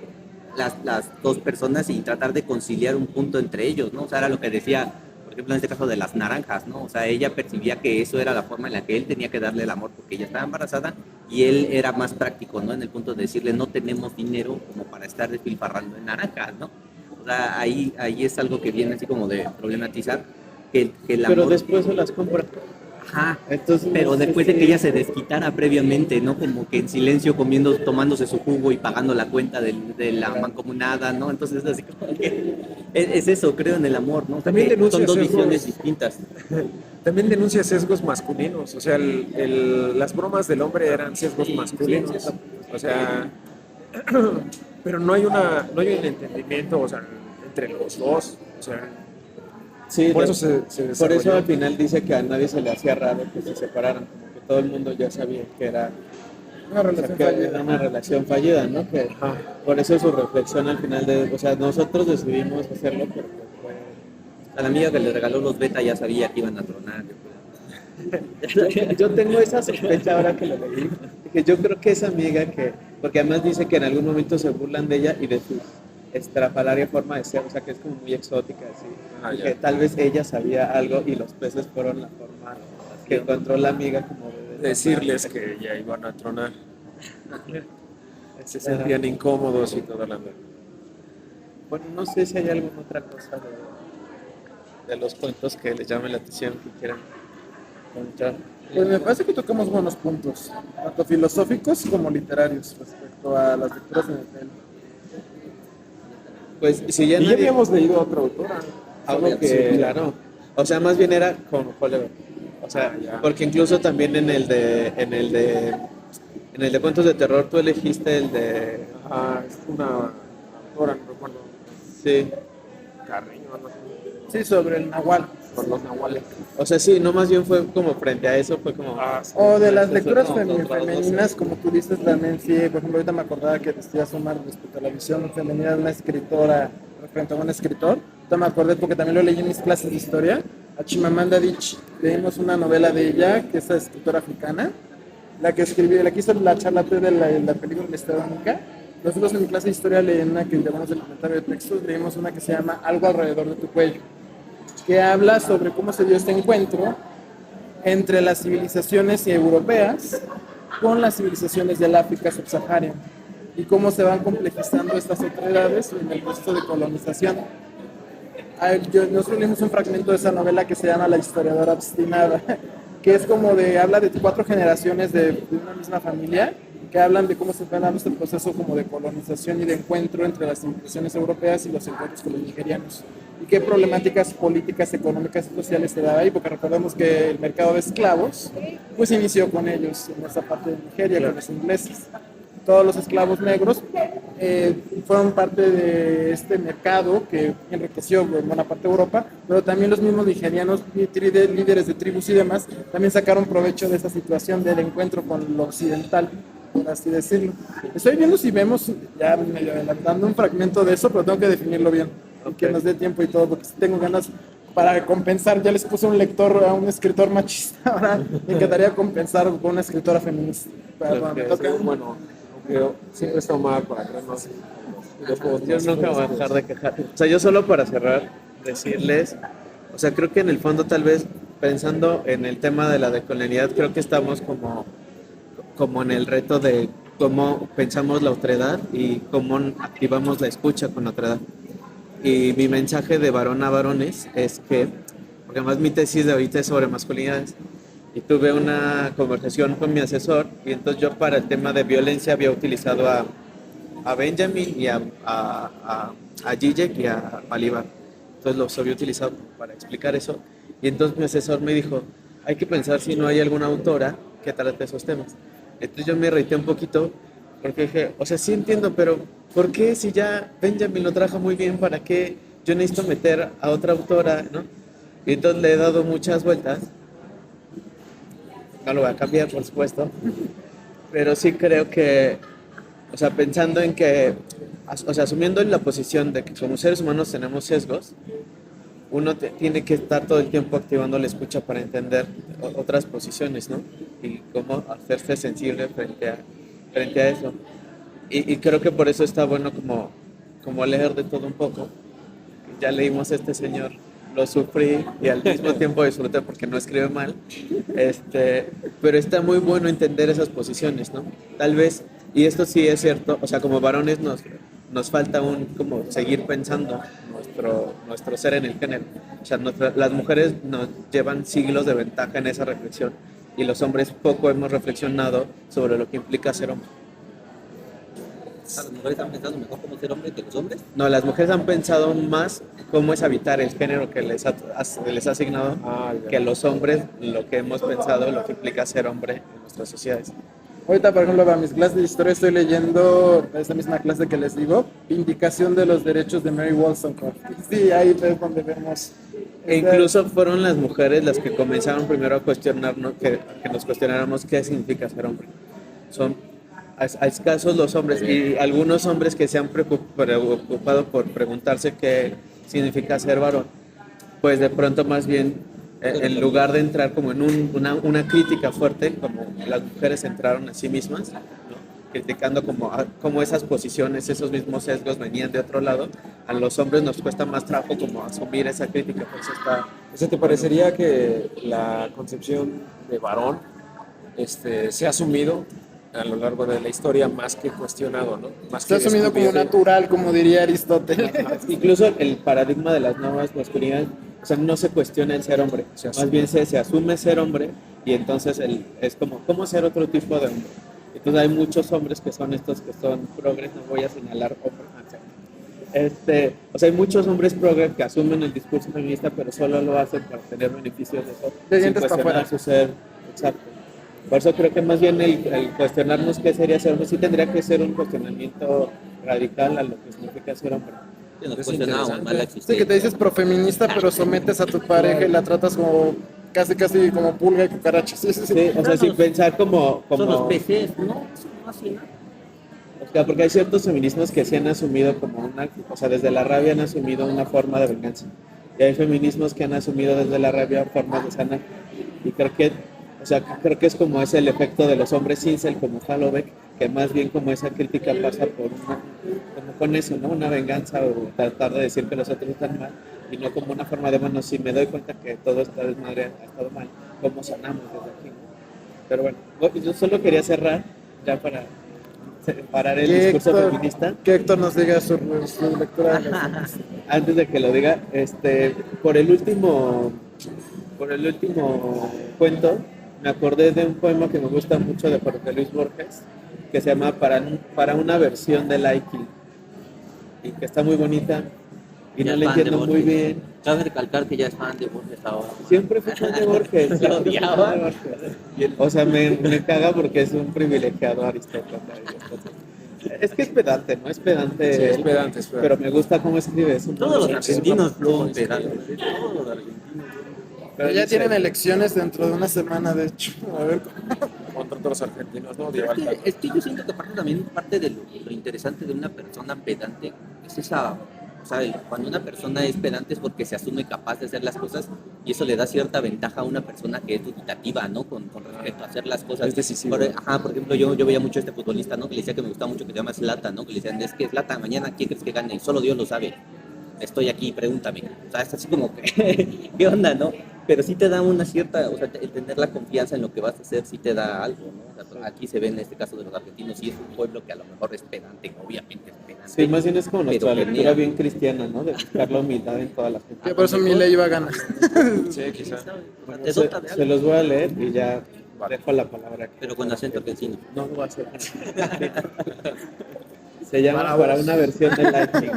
las dos personas y tratar de conciliar un punto entre ellos, ¿no? O sea, era lo que decía, por ejemplo, en este caso de las naranjas, ¿no? O sea, ella percibía que eso era la forma en la que él tenía que darle el amor porque ella estaba embarazada y él era más práctico, ¿no? En el punto de decirle, no tenemos dinero como para estar despilfarrando en naranjas, ¿no? O sea, ahí es algo que viene así como de problematizar que el amor... Pero después se las compra. Ajá, entonces, pero después de que ella se desquitara previamente, ¿no? Como que en silencio tomándose su jugo y pagando la cuenta de la mancomunada, ¿no? Entonces es así como que es eso, creo, en el amor, ¿no? También son dos visiones distintas. También denuncia sesgos masculinos, o sea, las bromas del hombre eran sesgos masculinos, o sea, pero no hay un entendimiento, o sea, entre los dos, o sea, Sí, Por de- eso se por eso desarrolló. al final dice que a nadie se le hacía raro que se separaran, como que todo el mundo ya sabía que era, Una o sea, relación que era fallida. una relación fallida, ¿no? Que Ajá. por eso su reflexión al final de, o sea, nosotros decidimos hacerlo porque fue, A la amiga que le regaló los beta ya sabía que iban a tronar. yo tengo esa sospecha ahora que lo leí, que yo creo que esa amiga que, porque además dice que en algún momento se burlan de ella y de su estrafalaria forma de ser, o sea, que es como muy exótica, así, Ah, y ya. que tal vez ella sabía algo y los peces fueron la forma que encontró la amiga como de Decirles que ya iban a tronar. Se sentían incómodos y toda la... Bueno, no sé si hay alguna otra cosa de los cuentos que les llame la atención, que quieran contar. Pues me parece que tocamos buenos puntos, tanto filosóficos como literarios, respecto a las lecturas en el tema. Pues si ya Y ya nadie, habíamos leído a otra autora. algo que, Sí. claro, o sea, más bien era con Oliver, o sea, Ah, ya. porque incluso también en el de cuentos de terror tú elegiste el de, Ah, es una autora, no recuerdo. sí, Carreño, algo así. Sí, sobre el nahual. Por los nahuales. o sea, sí, no más bien fue como frente a eso, fue como, Ah, sí. O de las Eso, lecturas no, no, femeninas, como tú dices, la Nancy, por ejemplo, ahorita me acordaba que decías Omar respecto a la visión femenina de una escritora frente a un escritor. Ahorita me acordé porque también lo leí en mis clases de historia. A Chimamanda Adichie leímos una novela de ella, que es la escritora africana, la que escribió, la que hizo la charla de la película La Historia Única. Nosotros en mi clase de historia leí una que llamamos el comentario de textos, leímos una que se llama Algo alrededor de tu cuello, que habla sobre cómo se dio este encuentro entre las civilizaciones europeas con las civilizaciones del África subsahariana y cómo se van complejizando estas otredades en el proceso de colonización. Nosotros leímos un fragmento de esa novela que se llama La historiadora obstinada, que es como de, habla de 4 generaciones de una misma familia, que hablan de cómo se fue dando este proceso como de colonización y de encuentro entre las civilizaciones europeas y los encuentros con los nigerianos. Y qué problemáticas políticas, económicas y sociales se daba ahí, porque recordemos que el mercado de esclavos pues inició con ellos en esa parte de Nigeria, con los ingleses. Todos los esclavos negros fueron parte de este mercado que enriqueció en buena parte de Europa, pero también los mismos nigerianos, líderes de tribus y demás, también sacaron provecho de esa situación del encuentro con lo occidental, por así decirlo. Estoy viendo si vemos, ya medio adelantando un fragmento de eso, pero tengo que definirlo bien, y que nos dé tiempo y todo, porque tengo ganas para compensar. Ya les puse un lector a un escritor machista, ahora me encantaría compensar con una escritora feminista. Pero bueno, me toca Bueno, aunque siempre está mal para creernos. yo nunca voy a dejar de quejar. O sea, yo solo para cerrar, decirles, o sea, creo que en el fondo tal vez pensando en el tema de la decolonialidad, creo que estamos como en el reto de cómo pensamos la otredad y cómo activamos la escucha con la otredad. Y mi mensaje de varón a varones es que, porque además mi tesis de ahorita es sobre masculinidades, y tuve una conversación con mi asesor, y entonces yo para el tema de violencia había utilizado a Benjamin y a Zizek y a Balibar. Entonces los había utilizado para explicar eso. Y entonces mi asesor me dijo, hay que pensar si no hay alguna autora que trate esos temas. Entonces yo me irrité un poquito porque dije, o sea, sí entiendo, pero ¿por qué si ya Benjamin lo trajo muy bien, para qué yo necesito meter a otra autora, ¿no? Y entonces le he dado muchas vueltas. No lo voy a cambiar, por supuesto, pero sí creo que, o sea, pensando en que, o sea, asumiendo la posición de que como seres humanos tenemos sesgos, uno tiene que estar todo el tiempo activando la escucha para entender otras posiciones, ¿no? Y cómo hacerse sensible frente a eso. Y creo que por eso está bueno como leer de todo un poco. Ya leímos a este señor, lo sufrí y al mismo tiempo disfruté porque no escribe mal, pero está muy bueno entender esas posiciones, ¿no? Tal vez, y esto sí es cierto, o sea, como varones nos falta como seguir pensando nuestro ser en el género. O sea, las mujeres nos llevan siglos de ventaja en esa reflexión y los hombres poco hemos reflexionado sobre lo que implica ser hombre. ¿Las mujeres han pensado mejor cómo ser hombre que los hombres? No, las mujeres han pensado más cómo es habitar el género que les ha asignado que los hombres lo que hemos pensado, lo que implica ser hombre en nuestras sociedades. Ahorita, por ejemplo, para mis clases de historia estoy leyendo esta misma clase que les digo, Vindicación de los Derechos de Mary Wollstonecraft. Sí, ahí es donde vemos E incluso fueron las mujeres las que comenzaron primero a cuestionarnos, que nos cuestionáramos qué significa ser hombre. Son a escasos los hombres y algunos hombres que se han preocupado por preguntarse qué significa ser varón, pues de pronto más bien, en lugar de entrar como en una crítica fuerte, como las mujeres entraron a sí mismas, ¿no? Criticando como esas posiciones, esos mismos sesgos venían de otro lado, a los hombres nos cuesta más trabajo como asumir esa crítica, por eso está... O sea, ¿te parecería que la concepción de varón se ha asumido a lo largo de la historia más que cuestionado, ¿no? Más Se ha que asumido como descubierto? natural, como diría Aristóteles. Incluso el paradigma de las nuevas masculinidades, o sea, no se cuestiona el ser hombre, más bien se asume ser hombre y entonces es como, ¿cómo ser otro tipo de hombre? Entonces hay muchos hombres que son estos que son progres, no voy a señalar hombres, o sea, hay muchos hombres progres que asumen el discurso feminista, pero solo lo hacen para tener beneficios de eso, De sin dientes para cuestionar afuera. su ser, exacto. Por eso creo que más bien el cuestionarnos qué sería ser hombre, sí tendría que ser un cuestionamiento radical a lo que significa ser hombre. Que nos Es cuestionábamos interesante. más la Sí, que existencia. te dices profeminista, pero sometes a tu pareja y la tratas como casi como pulga y cucaracha. Sí, sí, sí. Sí, o sea, sin pensar como Son los peces, ¿no? No así, ¿no? o sea, porque hay ciertos feminismos que sí han asumido como o sea, desde la rabia han asumido una forma de venganza. Y hay feminismos que han asumido desde la rabia formas de sanar. Y creo que es como ese el efecto de los hombres incel como Halobeck, que más bien como esa crítica pasa por como con eso, ¿no? Una venganza o tratar de decir que los otros están mal y no como una forma de, bueno, si me doy cuenta que todo está desmadre, ha estado mal, ¿cómo sanamos desde aquí? ¿No? Pero bueno, yo solo quería cerrar ya para separar el discurso feminista. Que Héctor nos diga su lectura de los... Antes de que lo diga, por el último cuento, me acordé de un poema que me gusta mucho de Jorge Luis Borges, que se llama Para una versión de Laiki, y que está muy bonita, y Ya no es le fan de entiendo muy Borges. bien. Cabe recalcar que ya es fan de Borges ahora. Siempre fui fan de Borges. Lo siempre fui odiaba. fan de Borges. O sea, me caga porque es un privilegiado aristócrata. Es que es pedante, ¿no? Es pedante, Sí, es él, pedante, es pedante. pero me gusta cómo escribe. Es un Todos los buen- argentinos Muy son bueno. pedantes, ¿eh? Todos los argentinos. Pero Ya dice- tienen elecciones dentro de una semana, de hecho. A ver, Contra otros argentinos, ¿no? Pero es que yo siento que parte de lo interesante de una persona pedante es esa, o sea, cuando una persona es pedante es porque se asume capaz de hacer las cosas y eso le da cierta ventaja a una persona que es dubitativa, ¿no? Con respecto a hacer las cosas. Es decisivo. Por ejemplo, yo veía mucho a este futbolista, ¿no? Que le decía que me gustaba mucho, que se llama Zlatan, ¿no? Que le decían, es que Zlatan, mañana, ¿quién crees que gane? Solo Dios lo sabe. Estoy aquí, pregúntame. O sea, es así como que, ¿qué onda, no? Pero sí te da una cierta, o sea, el tener la confianza en lo que vas a hacer sí te da algo, ¿no? O sea, aquí se ve en este caso de los argentinos, sí es un pueblo que a lo mejor es pedante, obviamente es pedante. Sí, más bien es como nuestra pero lectura genera. bien cristiana, ¿no? De buscar la humildad en todas las cosas. que por eso mi ley iba a ganar. Sí, quizá. O sea, te dota de Se algo, los voy a leer y ya dejo la palabra aquí. pero con acento argentino. No, no va a ser. Se llama Para una versión de Lightning.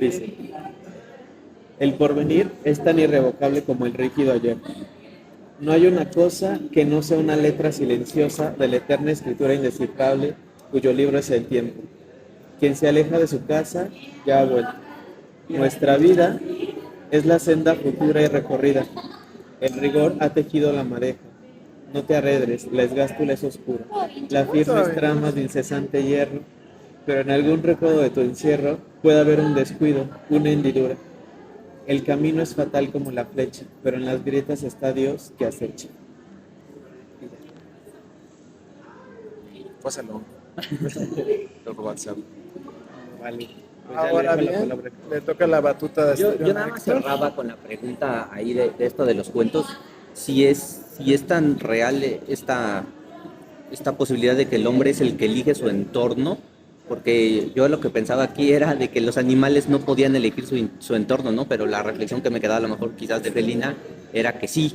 Dice: el porvenir es tan irrevocable como el rígido ayer. No hay una cosa que no sea una letra silenciosa de la eterna escritura indescifrable cuyo libro es el tiempo. Quien se aleja de su casa ya ha vuelto. Nuestra vida es la senda futura y recorrida. El rigor ha tejido la madeja. No te arredres, la esgástula es oscura. La firme es tramas de incesante hierro, pero en algún recodo de tu encierro puede haber un descuido, una hendidura. El camino es fatal como la flecha, pero en las grietas está Dios que acecha. Pásalo. Por WhatsApp. Vale. Pues ya le Ahora dejo la bien, palabra. le toca la batuta de Yo nada más cerraba con la pregunta ahí de esto de los cuentos, si es tan real esta posibilidad de que el hombre es el que elige su entorno, porque yo lo que pensaba aquí era de que los animales no podían elegir su entorno, ¿no? Pero la reflexión que me quedaba a lo mejor quizás de Felina era que sí,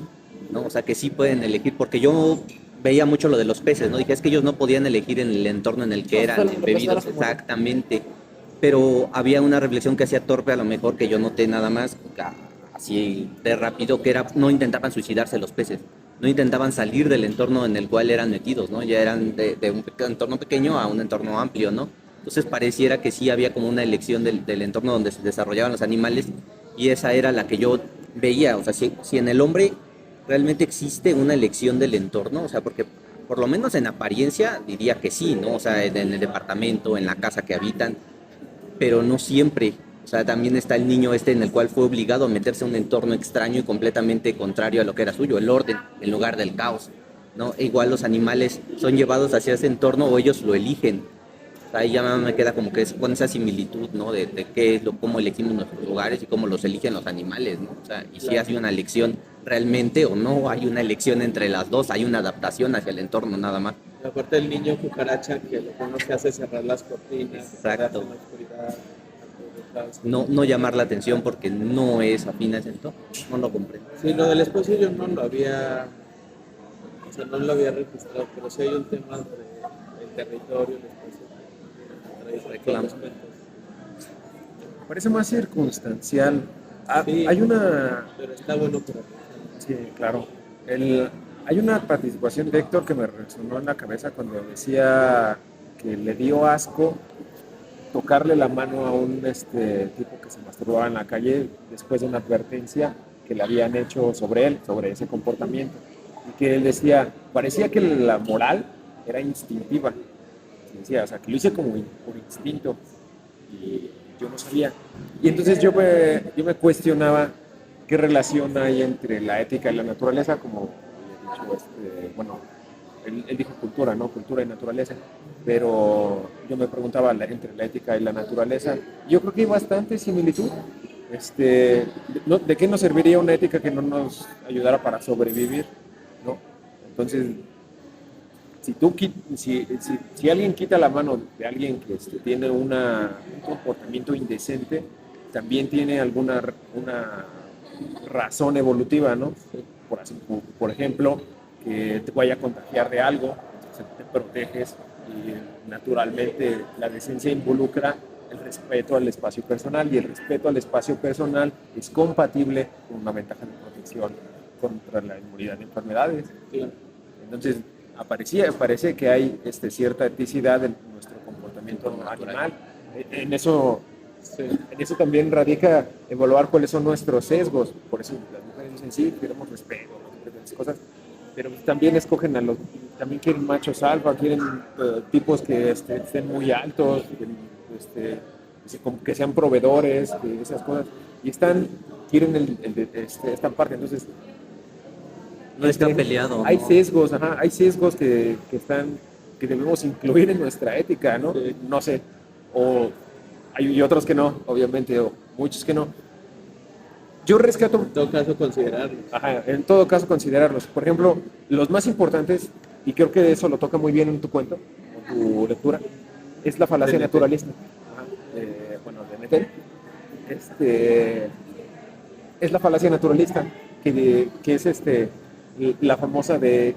¿no? O sea, que sí pueden elegir, porque yo veía mucho lo de los peces, ¿no? Dije, es que ellos no podían elegir en el entorno en el que eran embebidos, exactamente. Pero había una reflexión que hacía torpe a lo mejor que yo noté nada más, así de rápido, que era, no intentaban suicidarse los peces, no intentaban salir del entorno en el cual eran metidos, ¿no? Ya eran de un entorno pequeño a un entorno amplio, ¿no? Entonces pareciera que sí había como una elección del entorno donde se desarrollaban los animales y esa era la que yo veía, o sea, si en el hombre realmente existe una elección del entorno, o sea, porque por lo menos en apariencia diría que sí, ¿no? O sea, en el departamento, en la casa que habitan, pero no siempre. O sea, también está el niño este en el cual fue obligado a meterse a un entorno extraño y completamente contrario a lo que era suyo, el orden, en lugar del caos, ¿no? E igual los animales son llevados hacia ese entorno o ellos lo eligen. O sea, ahí ya me queda como que con esa similitud, ¿no? De qué es lo, cómo elegimos nuestros lugares y cómo los eligen los animales, ¿no? O sea, y si hay una elección realmente o no hay una elección entre las dos, hay una adaptación hacia el entorno nada más. La parte del niño cucaracha que lo que uno que hace es cerrar las cortinas, Exacto. en la oscuridad, No, no llamar la atención porque no es afín a ese entorno, no lo comprendo. sí, lo del espacio yo no lo había, o sea, no lo había registrado, pero sí hay un tema del territorio, el espacio, Reclamo. Parece más circunstancial. Sí. Hay una... Pero está bueno para Sí, claro. Hay una participación de Héctor que me resonó en la cabeza cuando decía que le dio asco tocarle la mano a un tipo que se masturbaba en la calle después de una advertencia que le habían hecho sobre él, sobre ese comportamiento. Y que él decía, parecía que la moral era instintiva. Decía, o sea, que lo hice como por instinto y yo no sabía. Y entonces yo me cuestionaba qué relación hay entre la ética y la naturaleza, como había dicho, bueno, él dijo cultura, ¿no? Cultura y naturaleza, pero yo me preguntaba entre la ética y la naturaleza. Yo creo que hay bastante similitud. ¿De qué nos serviría una ética que no nos ayudara para sobrevivir, ¿no? Entonces, si alguien quita la mano de alguien que tiene un comportamiento indecente, también tiene una razón evolutiva, ¿no? Por ejemplo, que te vaya a contagiar de algo, entonces te proteges y naturalmente la decencia involucra el respeto al espacio personal y el respeto al espacio personal es compatible con una ventaja de protección contra la inmunidad de enfermedades. Entonces, parece que hay cierta eticidad en nuestro comportamiento animal. En eso, en eso también radica evaluar cuáles son nuestros sesgos. Por eso las mujeres dicen, sí, queremos respeto, esas cosas, pero también escogen también quieren machos alfa, quieren tipos que estén muy altos, que sean proveedores, esas cosas, y quieren esta parte. Entonces, No está peleado. hay ¿no? sesgos, hay sesgos que debemos incluir en nuestra ética, ¿no? Sí. No sé, y otros que no, obviamente, o muchos que no. Yo rescato, en todo caso considerarlo. en todo caso, considerarlos. Por ejemplo, los más importantes, y creo que eso lo toca muy bien en tu cuento, o tu lectura, es la falacia De Nettel. naturalista. De Nettel. Es la falacia naturalista, que es la famosa de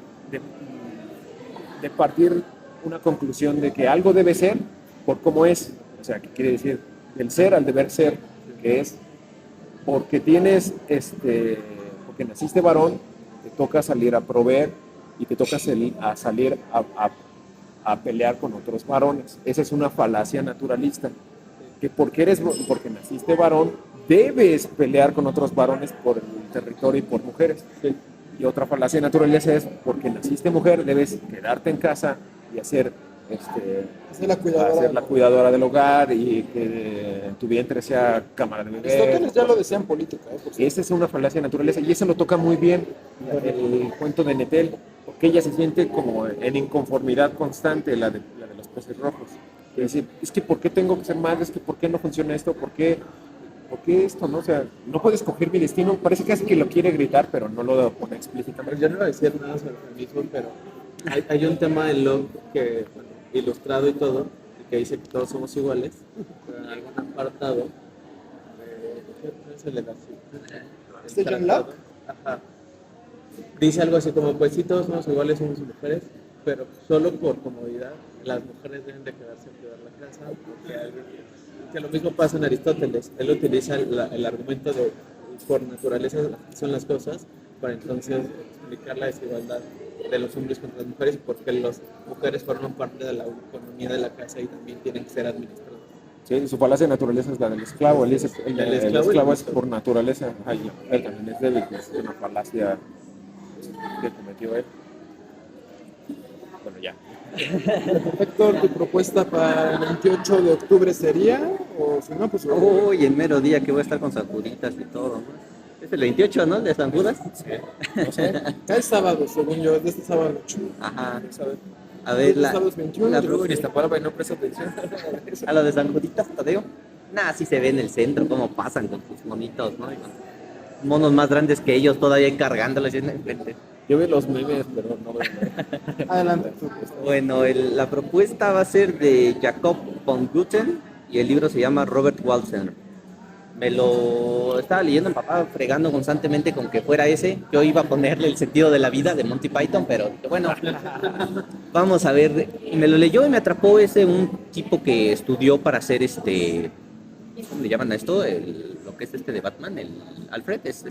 partir una conclusión de que algo debe ser por cómo es. O sea, que quiere decir del ser al deber ser, que es porque porque naciste varón, te toca salir a proveer y te toca a salir a pelear con otros varones. Esa es una falacia naturalista, que porque naciste varón, debes pelear con otros varones por el territorio y por mujeres. Y otra falacia naturaleza es porque naciste mujer, debes quedarte en casa y ser la cuidadora del hogar y que tu vientre sea cámara de bebé. Aristóteles ya lo decía en política. Esa es una falacia de naturaleza y eso lo toca muy bien el cuento de Nettel, porque ella se siente como en inconformidad constante, la de los peces rojos. Es que ¿por qué tengo que ser madre? Es que ¿por qué no funciona esto? ¿Por qué esto? ¿No? O sea, no puedes escoger mi destino. Parece casi que lo quiere gritar, pero no lo pone explícitamente. Yo no iba a decir nada sobre el feminismo, pero hay un tema en Locke que, bueno, ilustrado y todo, que dice que todos somos iguales, pero en algún apartado, ¿qué se le da así? ¿Este John Locke? Ajá. Dice algo así como, pues sí, todos somos iguales, somos mujeres, pero solo por comodidad las mujeres deben de quedarse a cuidar la casa, porque que lo mismo pasa en Aristóteles. Él utiliza el argumento de por naturaleza son las cosas para entonces explicar la desigualdad de los hombres contra las mujeres, porque las mujeres forman parte de la economía de la casa y también tienen que ser administradas. Sí, su falacia de naturaleza es la del esclavo. Él dice, El el esclavo esclavo es- es por naturaleza. Ay, la mujer también es débil, que es una falacia que cometió él. Bueno, ya. Héctor, ¿tu propuesta para el 28 de octubre sería? O si no, pues... Uy, el mero día que voy a estar con Sakuritas y todo, ¿no? Es el 28, ¿no? De San Judas. No sé. Cae sábado, según yo, es de este sábado 8. Ajá. ¿Sabes? A ver, Este sábado es 21. la y luego pro- Ni Iztapalapa y no presta atención. a lo de San Juditas, Tadeo. Nah, sí se ve en el centro cómo pasan con sus monitos, ¿no? Y con monos más grandes que ellos todavía ahí cargándolos en el frente. Yo vi los memes, pero no veo nada. Adelante. Bueno, la propuesta va a ser de Jacob von Gutten y el libro se llama Robert Walser. Me lo estaba leyendo mi papá fregando constantemente con que fuera ese. Yo iba a ponerle el sentido de la vida de Monty Python, pero dije, bueno, vamos a ver. Y me lo leyó y me atrapó un tipo que estudió para hacer ¿cómo le llaman a esto? Lo que es de Batman, el Alfred, es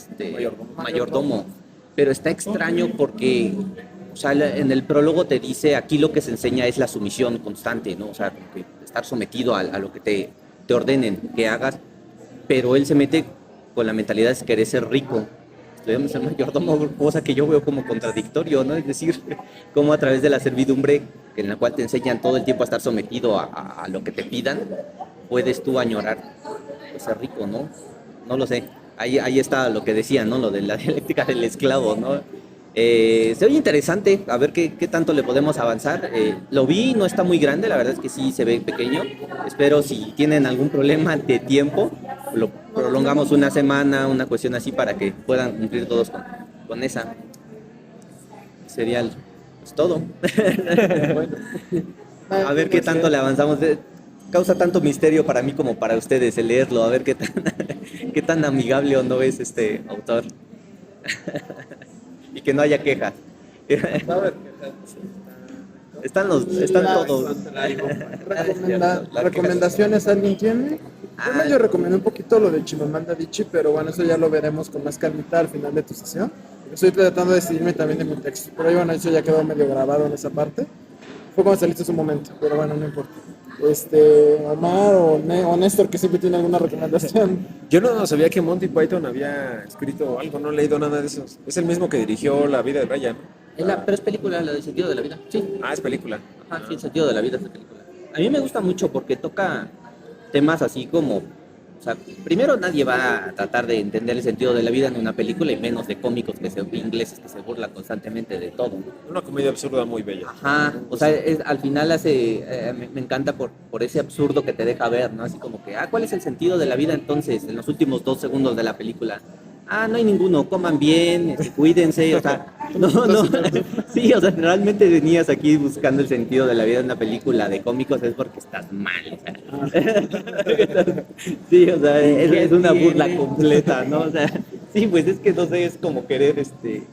mayordomo. Pero está extraño porque, o sea, en el prólogo te dice, aquí lo que se enseña es la sumisión constante, ¿no? O sea, como que estar sometido a lo que te ordenen que hagas, pero él se mete con la mentalidad de querer ser rico. Estudiando ser mayordomo, cosa que yo veo como contradictorio, ¿no? Es decir, como a través de la servidumbre, en la cual te enseñan todo el tiempo a estar sometido a lo que te pidan, puedes tú añorar ser rico, ¿no? No lo sé. Ahí está lo que decía, ¿no? Lo de la dialéctica del esclavo, ¿no? Se oye interesante, a ver qué tanto le podemos avanzar. Lo vi, no está muy grande, la verdad es que sí se ve pequeño. Espero si tienen algún problema de tiempo, lo prolongamos una semana, una cuestión así para que puedan cumplir todos con esa. Sería pues, todo. A ver qué tanto le avanzamos. Causa tanto misterio para mí como para ustedes el leerlo, a ver qué tan amigable o no es este autor. Y que no haya quejas. Están todos. ¿Recomendaciones alguien tiene? Bueno, yo recomendé un poquito lo de Chimamanda Adichie, pero bueno, eso ya lo veremos con más calmita al final de tu sesión. Estoy tratando de decidirme también de mi texto, pero ahí, bueno, eso ya quedó medio grabado en esa parte. Fue cuando saliste hace un momento, pero bueno, no importa. Omar o Néstor, que siempre tiene alguna recomendación. Yo no sabía que Monty Python había escrito algo, no he leído nada de eso. Es el mismo que dirigió La vida de Brian. Pero es película, la del sentido de la vida. Sí. Ah, es película. Ajá, sí, el sentido de la vida es la película. A mí me gusta mucho porque toca temas así como, o sea, primero nadie va a tratar de entender el sentido de la vida en una película y menos de cómicos ingleses que se burlan constantemente de todo. Una comedia absurda muy bella. Ajá, o sea, al final me encanta por ese absurdo que te deja ver, ¿no? Así como que, ¿cuál es el sentido de la vida entonces en los últimos 2 segundos de la película? No hay ninguno, coman bien, cuídense, o sea, no, sí, o sea, realmente venías aquí buscando el sentido de la vida en una película de cómicos es porque estás mal, o sea. Sí, o sea, es una burla completa, ¿no? O sea, sí, pues es que no sé, es como querer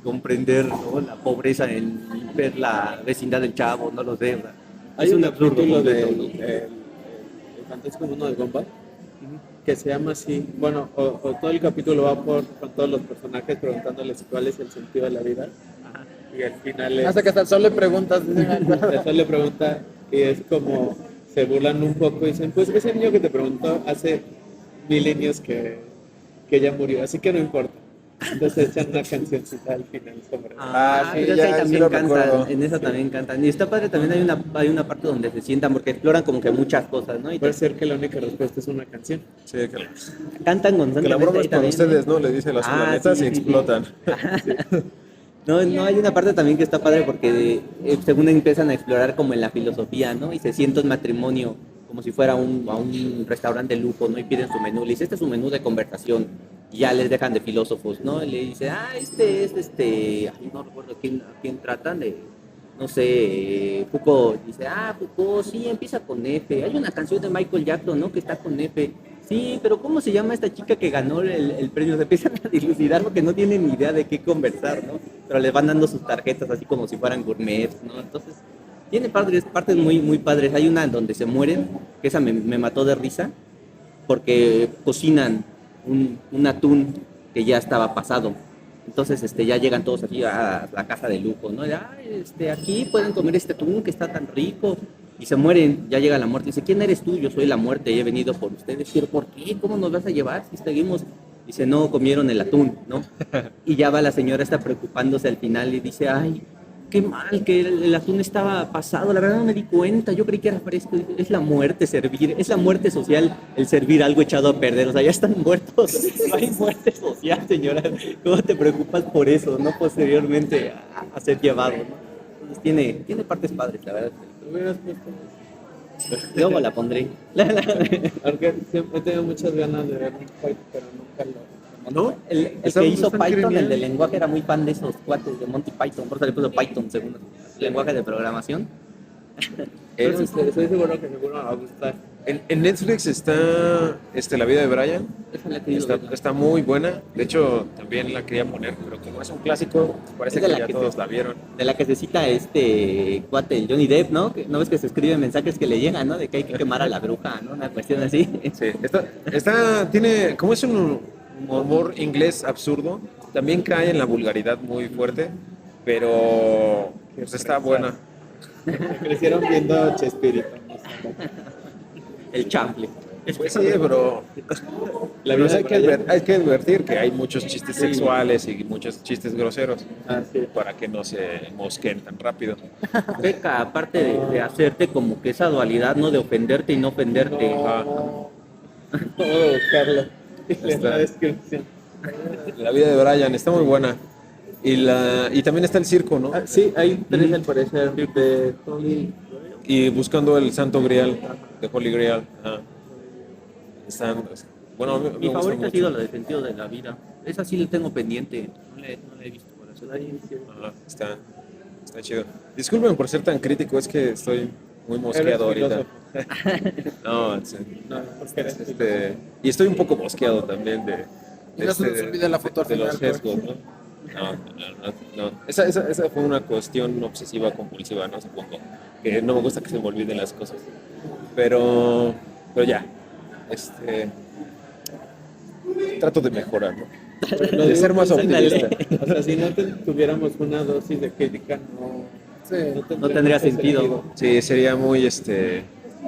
comprender, ¿no? La pobreza en ver la vecindad del chavo, no lo sé, o sea, Hay es un un absurdo capítulo completo, de ¿no? el Fantástico Mundo de Gumball que se llama así, bueno, o todo el capítulo va con todos los personajes preguntándoles cuál es el sentido de la vida. Y al final Hasta que hasta el sol le preguntas. eso le pregunta y es como se burlan un poco y dicen, pues ese niño que te preguntó hace milenios que ya murió, así que no importa. Entonces echan una cancioncita al final sobre sí, pero ya, ahí sí también lo cantan, recuerdo. en esa también cantan. Y está padre, también hay una parte donde se sientan porque exploran como que muchas cosas, ¿no? Y Puede ser que la única respuesta es una canción. Sí, cantan que constantemente. la broma es ahí para también, ustedes, ¿no? Le dice las planetas sí, y sí, sí. explotan. No, hay una parte también que está padre porque según empiezan a explorar como en la filosofía, ¿no? Y se sienta un matrimonio como si fuera a un restaurante de lujo, ¿no? Y piden su menú, le dice, este es su menú de conversación. Y ya les dejan de filósofos, ¿no? Y le dice, ay, no recuerdo a quién tratan de, no sé, Foucault. Dice, Foucault, sí, empieza con F. Hay una canción de Michael Jackson, ¿no? Que está con F. Sí, pero ¿cómo se llama esta chica que ganó el premio? Se empiezan a dilucidar porque no tienen ni idea de qué conversar, ¿no? Pero les van dando sus tarjetas así como si fueran gourmets, ¿no? Entonces, tiene partes muy, muy padres. Hay una en donde se mueren, que esa me mató de risa, porque cocinan un atún que ya estaba pasado. Entonces ya llegan todos aquí a la casa de lujo, ¿no? Aquí pueden comer este atún que está tan rico. y se mueren, ya llega la muerte, dice, ¿quién eres tú? Yo soy la muerte y he venido por ustedes. ¿Pero por qué? ¿Cómo nos vas a llevar si seguimos? Dice, no, comieron el atún, ¿no? Y ya va la señora, está preocupándose al final y dice, ay, qué mal, que el atún estaba pasado, la verdad no me di cuenta, yo creí que era fresco. Es la muerte servir, es la muerte social el servir algo echado a perder, o sea, ya están muertos, no hay muerte social, señora, ¿cómo te preocupas por eso, no posteriormente a ser llevado, ¿no? Entonces tiene partes padres, la verdad. Luego la pondré. Porque siempre he tenido muchas ganas de ver un fight, pero nunca lo... ¿No? El que hizo Python, el de lenguaje, era muy fan de esos cuates de Monty Python, por eso le puso Python, según el lenguaje de programación. Pero estoy seguro que seguro me va a gustar. En Netflix está La vida de Brian. Esa la he querido ver. Está muy buena. De hecho, también la quería poner, pero como es un clásico, parece Es de que la ya que todos la vieron. De la que se cita este cuate, el Johnny Depp, ¿no? ¿No ves que se escriben mensajes que le llegan, ¿no? De que hay que quemar a la bruja, ¿no? Una cuestión así. Sí, tiene, como es un humor inglés absurdo, también cae en la vulgaridad muy fuerte, pero pues está buena. Crecieron viendo Chespirito. El chample. Pues sí, pero Vida hay de Brian. hay que advertir que hay muchos chistes sexuales y muchos chistes groseros Ah, sí. para que no se mosquen tan rápido. Peca, aparte de hacerte como que esa dualidad, ¿no? De ofenderte y no ofenderte. Ajá. Vamos a buscarlo. En Está. la descripción. La vida de Brian está muy buena. Y también está el circo, ¿no? Ah, sí, hay tres al parecer de Tony. Y buscando el Santo Grial, de Holy Grial. Ah. Bueno, a mí me Mi gusta favorita ha mucho. sido la de Sentido de la Vida. Esa sí la tengo pendiente. No la he visto por eso. Ajá, está chido. Disculpen por ser tan crítico, es que estoy muy mosqueado Eres ahorita. No, sí. No, porque eres Y estoy un poco mosqueado también Y no se nos olvide la foto al de los final, sesgos, ¿no? No. Esa fue una cuestión obsesiva compulsiva, ¿no? Supongo. Que no me gusta que se me olviden las cosas. Pero ya. Trato de mejorar, ¿no? Lo De digo ser más ándale. optimista. O sea, si no tuviéramos una dosis de crítica, Sí. No tendría mucho sentido. Sí, sería muy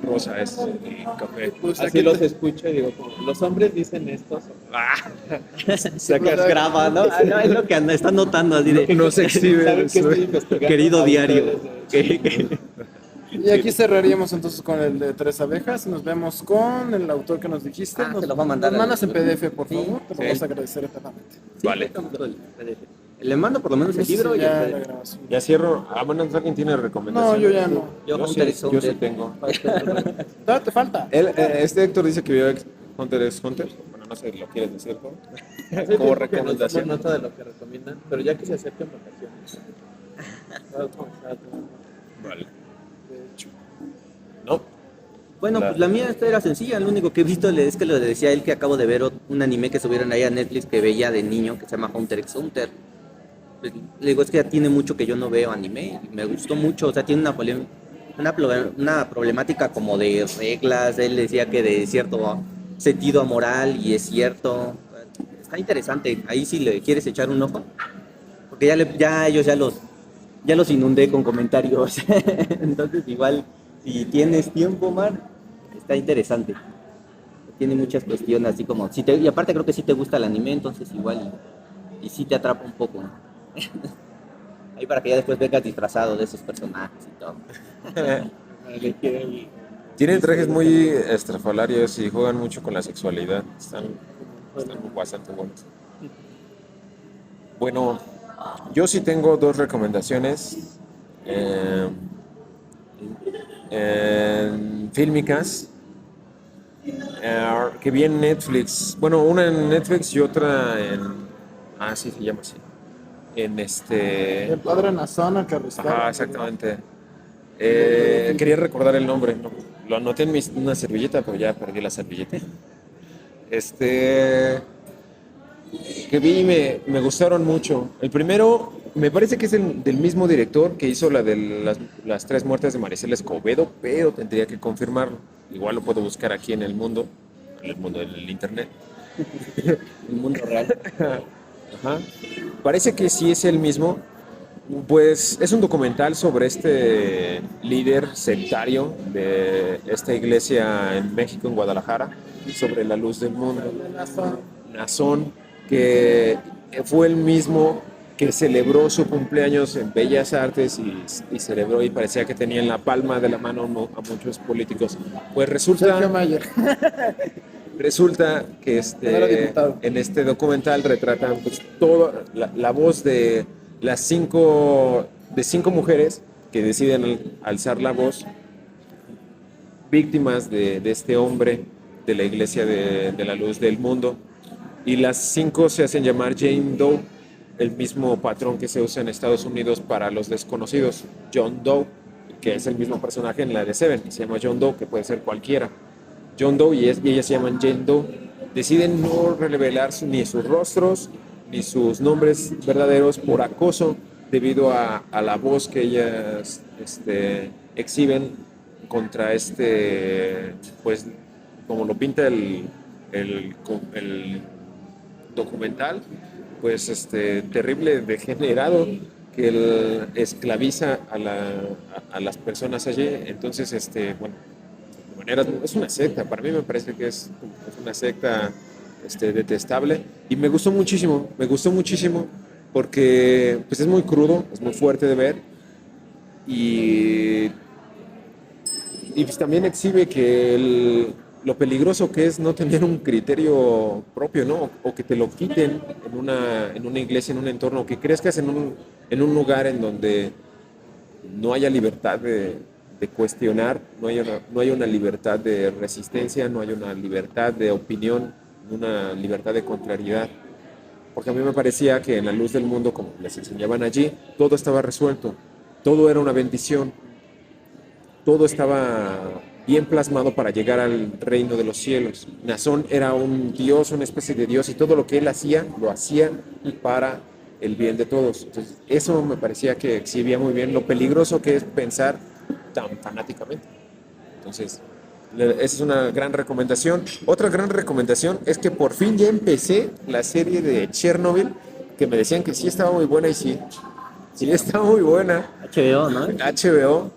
rosa el café. Pues Así aquí los escucho y digo, como, los hombres dicen esto. Sacas graba, ¿no? Ah, no, es lo que está notando así de. No se exhibe. ¿Saben qué estoy investigando? Querido A diario. ustedes, Y aquí cerraríamos entonces con el de Tres Abejas. Nos vemos con el autor que nos dijiste. Se lo va a mandar Nos al- mandas en PDF, por Sí, favor. Te lo sí. vamos a agradecer eternamente. Vale. Le mando por lo menos el Ese libro y ya el la grabación. Ya cierro. Bueno, ¿alguien tiene No, recomendación? yo ya no. Yo Yo Hunter sí, x yo Hunter. sí tengo. Todavía te falta. Este Héctor dice que vio Hunter x Hunter. Bueno, no sé, ¿lo quieres decir, no? Como recomendación. No nota de lo que recomiendan, pero ya que se acercan vacaciones. Voy a comenzar a tomar. Vale. No. Bueno, pues la mía esta era sencilla, lo único que he visto es que le decía a él que acabo de ver un anime que subieron ahí a Netflix que veía de niño que se llama Hunter x Hunter. Pues, le digo, es que ya tiene mucho que yo no veo anime, y me gustó mucho, o sea, tiene una problemática como de reglas, él decía que de cierto sentido moral y es cierto, está interesante, ahí si le quieres echar un ojo, porque ya ellos ya los inundé con comentarios, entonces igual si tienes tiempo, Mar, está interesante. Tiene muchas cuestiones, así como, y aparte creo que sí te gusta el anime, entonces igual, y sí te atrapa un poco, ¿no? Ahí para que ya después vengas disfrazado de esos personajes y todo. Tienen trajes muy estrafalarios y juegan mucho con la sexualidad. Están bastante buenos. Bueno, yo sí tengo dos recomendaciones fílmicas que vi en Netflix. Bueno, una en Netflix y otra en... Ah, sí, se llama así. El padre Nazón, que arrestaron. Ajá, exactamente. Quería recordar el nombre, ¿no? Lo anoté en una servilleta, pero ya perdí la servilleta. Que vi y me gustaron mucho. El primero, me parece que es del mismo director que hizo la de las tres muertes de Maricela Escobedo, pero tendría que confirmarlo. Igual lo puedo buscar aquí en el mundo del internet. El mundo real. Ajá. Parece que sí es el mismo. Pues es un documental sobre este líder sectario de esta iglesia en México, en Guadalajara, sobre la luz del mundo. Nazón, que fue el mismo que celebró su cumpleaños en Bellas Artes y celebró y parecía que tenía en la palma de la mano a muchos políticos. Pues Sergio Mayer. resulta que Primero diputado. en este documental retratan pues, toda la voz de las cinco mujeres que deciden alzar la voz, víctimas de este hombre de la iglesia de la luz del mundo. Y las cinco se hacen llamar Jane Doe, el mismo patrón que se usa en Estados Unidos para los desconocidos, John Doe, que es el mismo personaje en la de Seven, se llama John Doe, que puede ser cualquiera. John Doe y ellas se llaman Jane Doe. Deciden no revelar ni sus rostros ni sus nombres verdaderos por acoso debido a la voz que ellas exhiben contra pues como lo pinta el documental, pues terrible degenerado que esclaviza a las personas allí. Entonces, bueno, de manera, es una secta, para mí me parece que es una secta detestable y me gustó muchísimo porque pues es muy crudo, es muy fuerte de ver y pues también exhibe que lo peligroso que es no tener un criterio propio, ¿no? O que te lo quiten en una iglesia, en un entorno, que crezcas en un lugar en donde no haya libertad de cuestionar, no hay una libertad de resistencia, no hay una libertad de opinión, una libertad de contrariedad. Porque a mí me parecía que en la luz del mundo, como les enseñaban allí, todo estaba resuelto, todo era una bendición, todo estaba bien plasmado para llegar al reino de los cielos. Nazón era un dios, una especie de dios, y todo lo que él hacía, lo hacía para el bien de todos. Entonces, eso me parecía que exhibía muy bien lo peligroso que es pensar tan fanáticamente. Entonces, esa es una gran recomendación. Otra gran recomendación es que por fin ya empecé la serie de Chernobyl, que me decían que sí estaba muy buena y sí está muy buena. HBO, ¿no? HBO.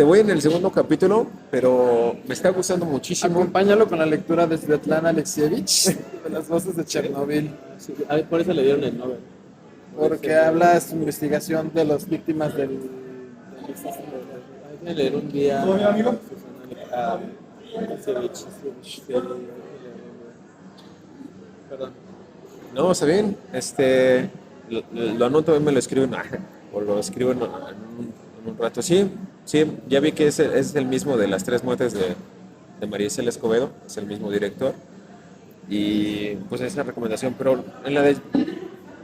Voy en el segundo capítulo, pero me está gustando muchísimo. Acompáñalo con la lectura de Svetlana Alexievich, de las voces de Chernobyl, Por eso le dieron el Nobel. porque habla de su investigación de las víctimas del desastre. Hay que leer un día. amigo? Perdón. No, está bien. Lo anoto y me lo escribo o lo escribo en un rato. Sí, ya vi que es el mismo de las tres muertes de María Isela Escobedo, es el mismo director. Y pues esa recomendación, pero en la de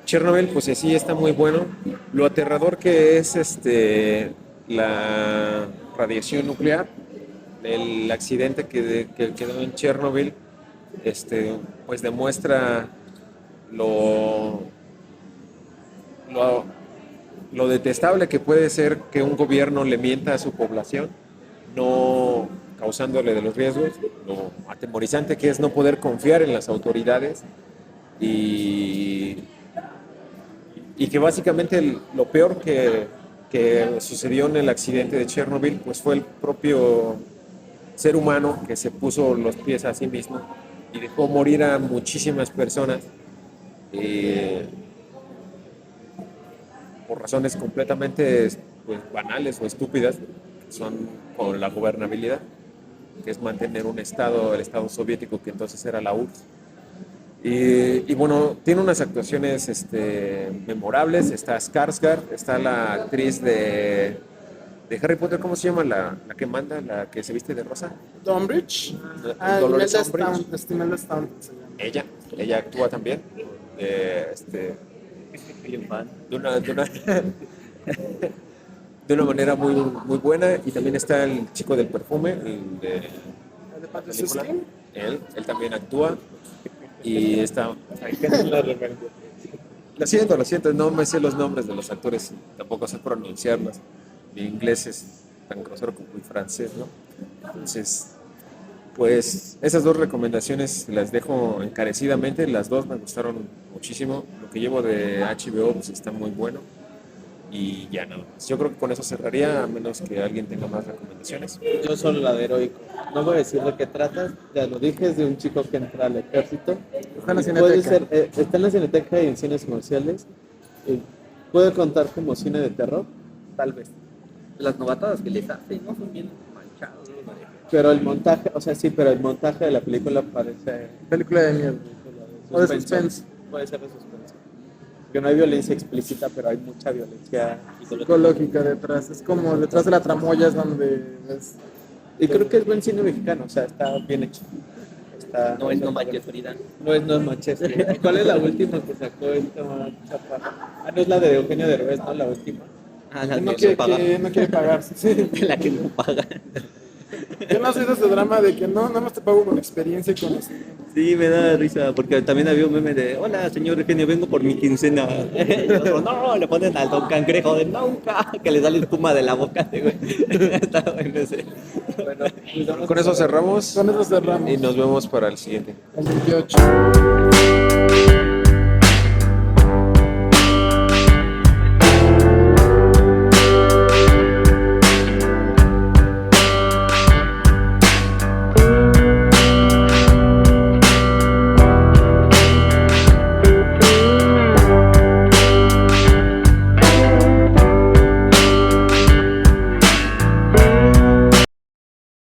Chernobyl, pues sí está muy bueno. Lo aterrador que es la radiación nuclear, el accidente que quedó en Chernobyl, pues demuestra lo detestable que puede ser que un gobierno le mienta a su población, no causándole de los riesgos, lo atemorizante que es no poder confiar en las autoridades y que básicamente lo peor que sucedió en el accidente de Chernobyl pues fue el propio ser humano que se puso los pies a sí mismo y dejó morir a muchísimas personas por razones completamente pues, banales o estúpidas, que son con la gobernabilidad, que es mantener el Estado soviético que entonces era la URSS. Y bueno, tiene unas actuaciones memorables. Está Skarsgård, está la actriz de Harry Potter, ¿cómo se llama? La que manda, la que se viste de rosa. Umbridge. Dolores Imelda Umbridge. Imelda Staunton se llama. Ella actúa también. De una manera muy, muy buena. Y también está el chico del perfume, el de ¿De la Patrick película. Swayze? Él también actúa. Y está. Lo siento, no me sé los nombres de los actores, tampoco sé pronunciarlos. Mi inglés es tan grosero como mi francés, ¿no? Entonces, pues esas dos recomendaciones las dejo encarecidamente, las dos me gustaron muchísimo. Lo que llevo de HBO pues, está muy bueno. y ya nada más. Yo creo que con eso cerraría, a menos que alguien tenga más recomendaciones. Yo solo la de Heroico. No voy a decir de qué trata, ya lo dije, es de un chico que entra al ejército. Está en la Y Cineteca. está en la Cineteca y en cines comerciales. Y puede contar como cine de terror, tal vez. Las novatadas que les hacen no son bien manchados. ¿No? Pero el montaje, o sea, sí, pero el montaje de la película parece Película de miedo. O de suspense. Puede ser de suspenso. Que no hay violencia explícita, pero hay mucha violencia Psicológica detrás. Es como detrás de la tramoya es donde es. Y creo que es buen cine mexicano, o sea, está bien hecho. Está, No es no manches Frida. No manches. ¿Cuál es la última que sacó esta chaparra? Ah, no es la de Eugenio Derbez, ¿no? La última. Ah, la Que no que quiere, no paga. que no quiere pagar. Sí. La que no paga. Yo no soy de ese drama de que no, nada más te pago con experiencia y con los... Sí, me da risa, porque también había un meme de, hola, señor Eugenio, vengo por mi quincena. Y otro, no, le ponen al don Cangrejo de nunca, que le sale espuma de la boca, güey. Está bueno ese. Bueno, pues vamos Con eso cerramos Con eso cerramos. y nos vemos para el siguiente. El 28.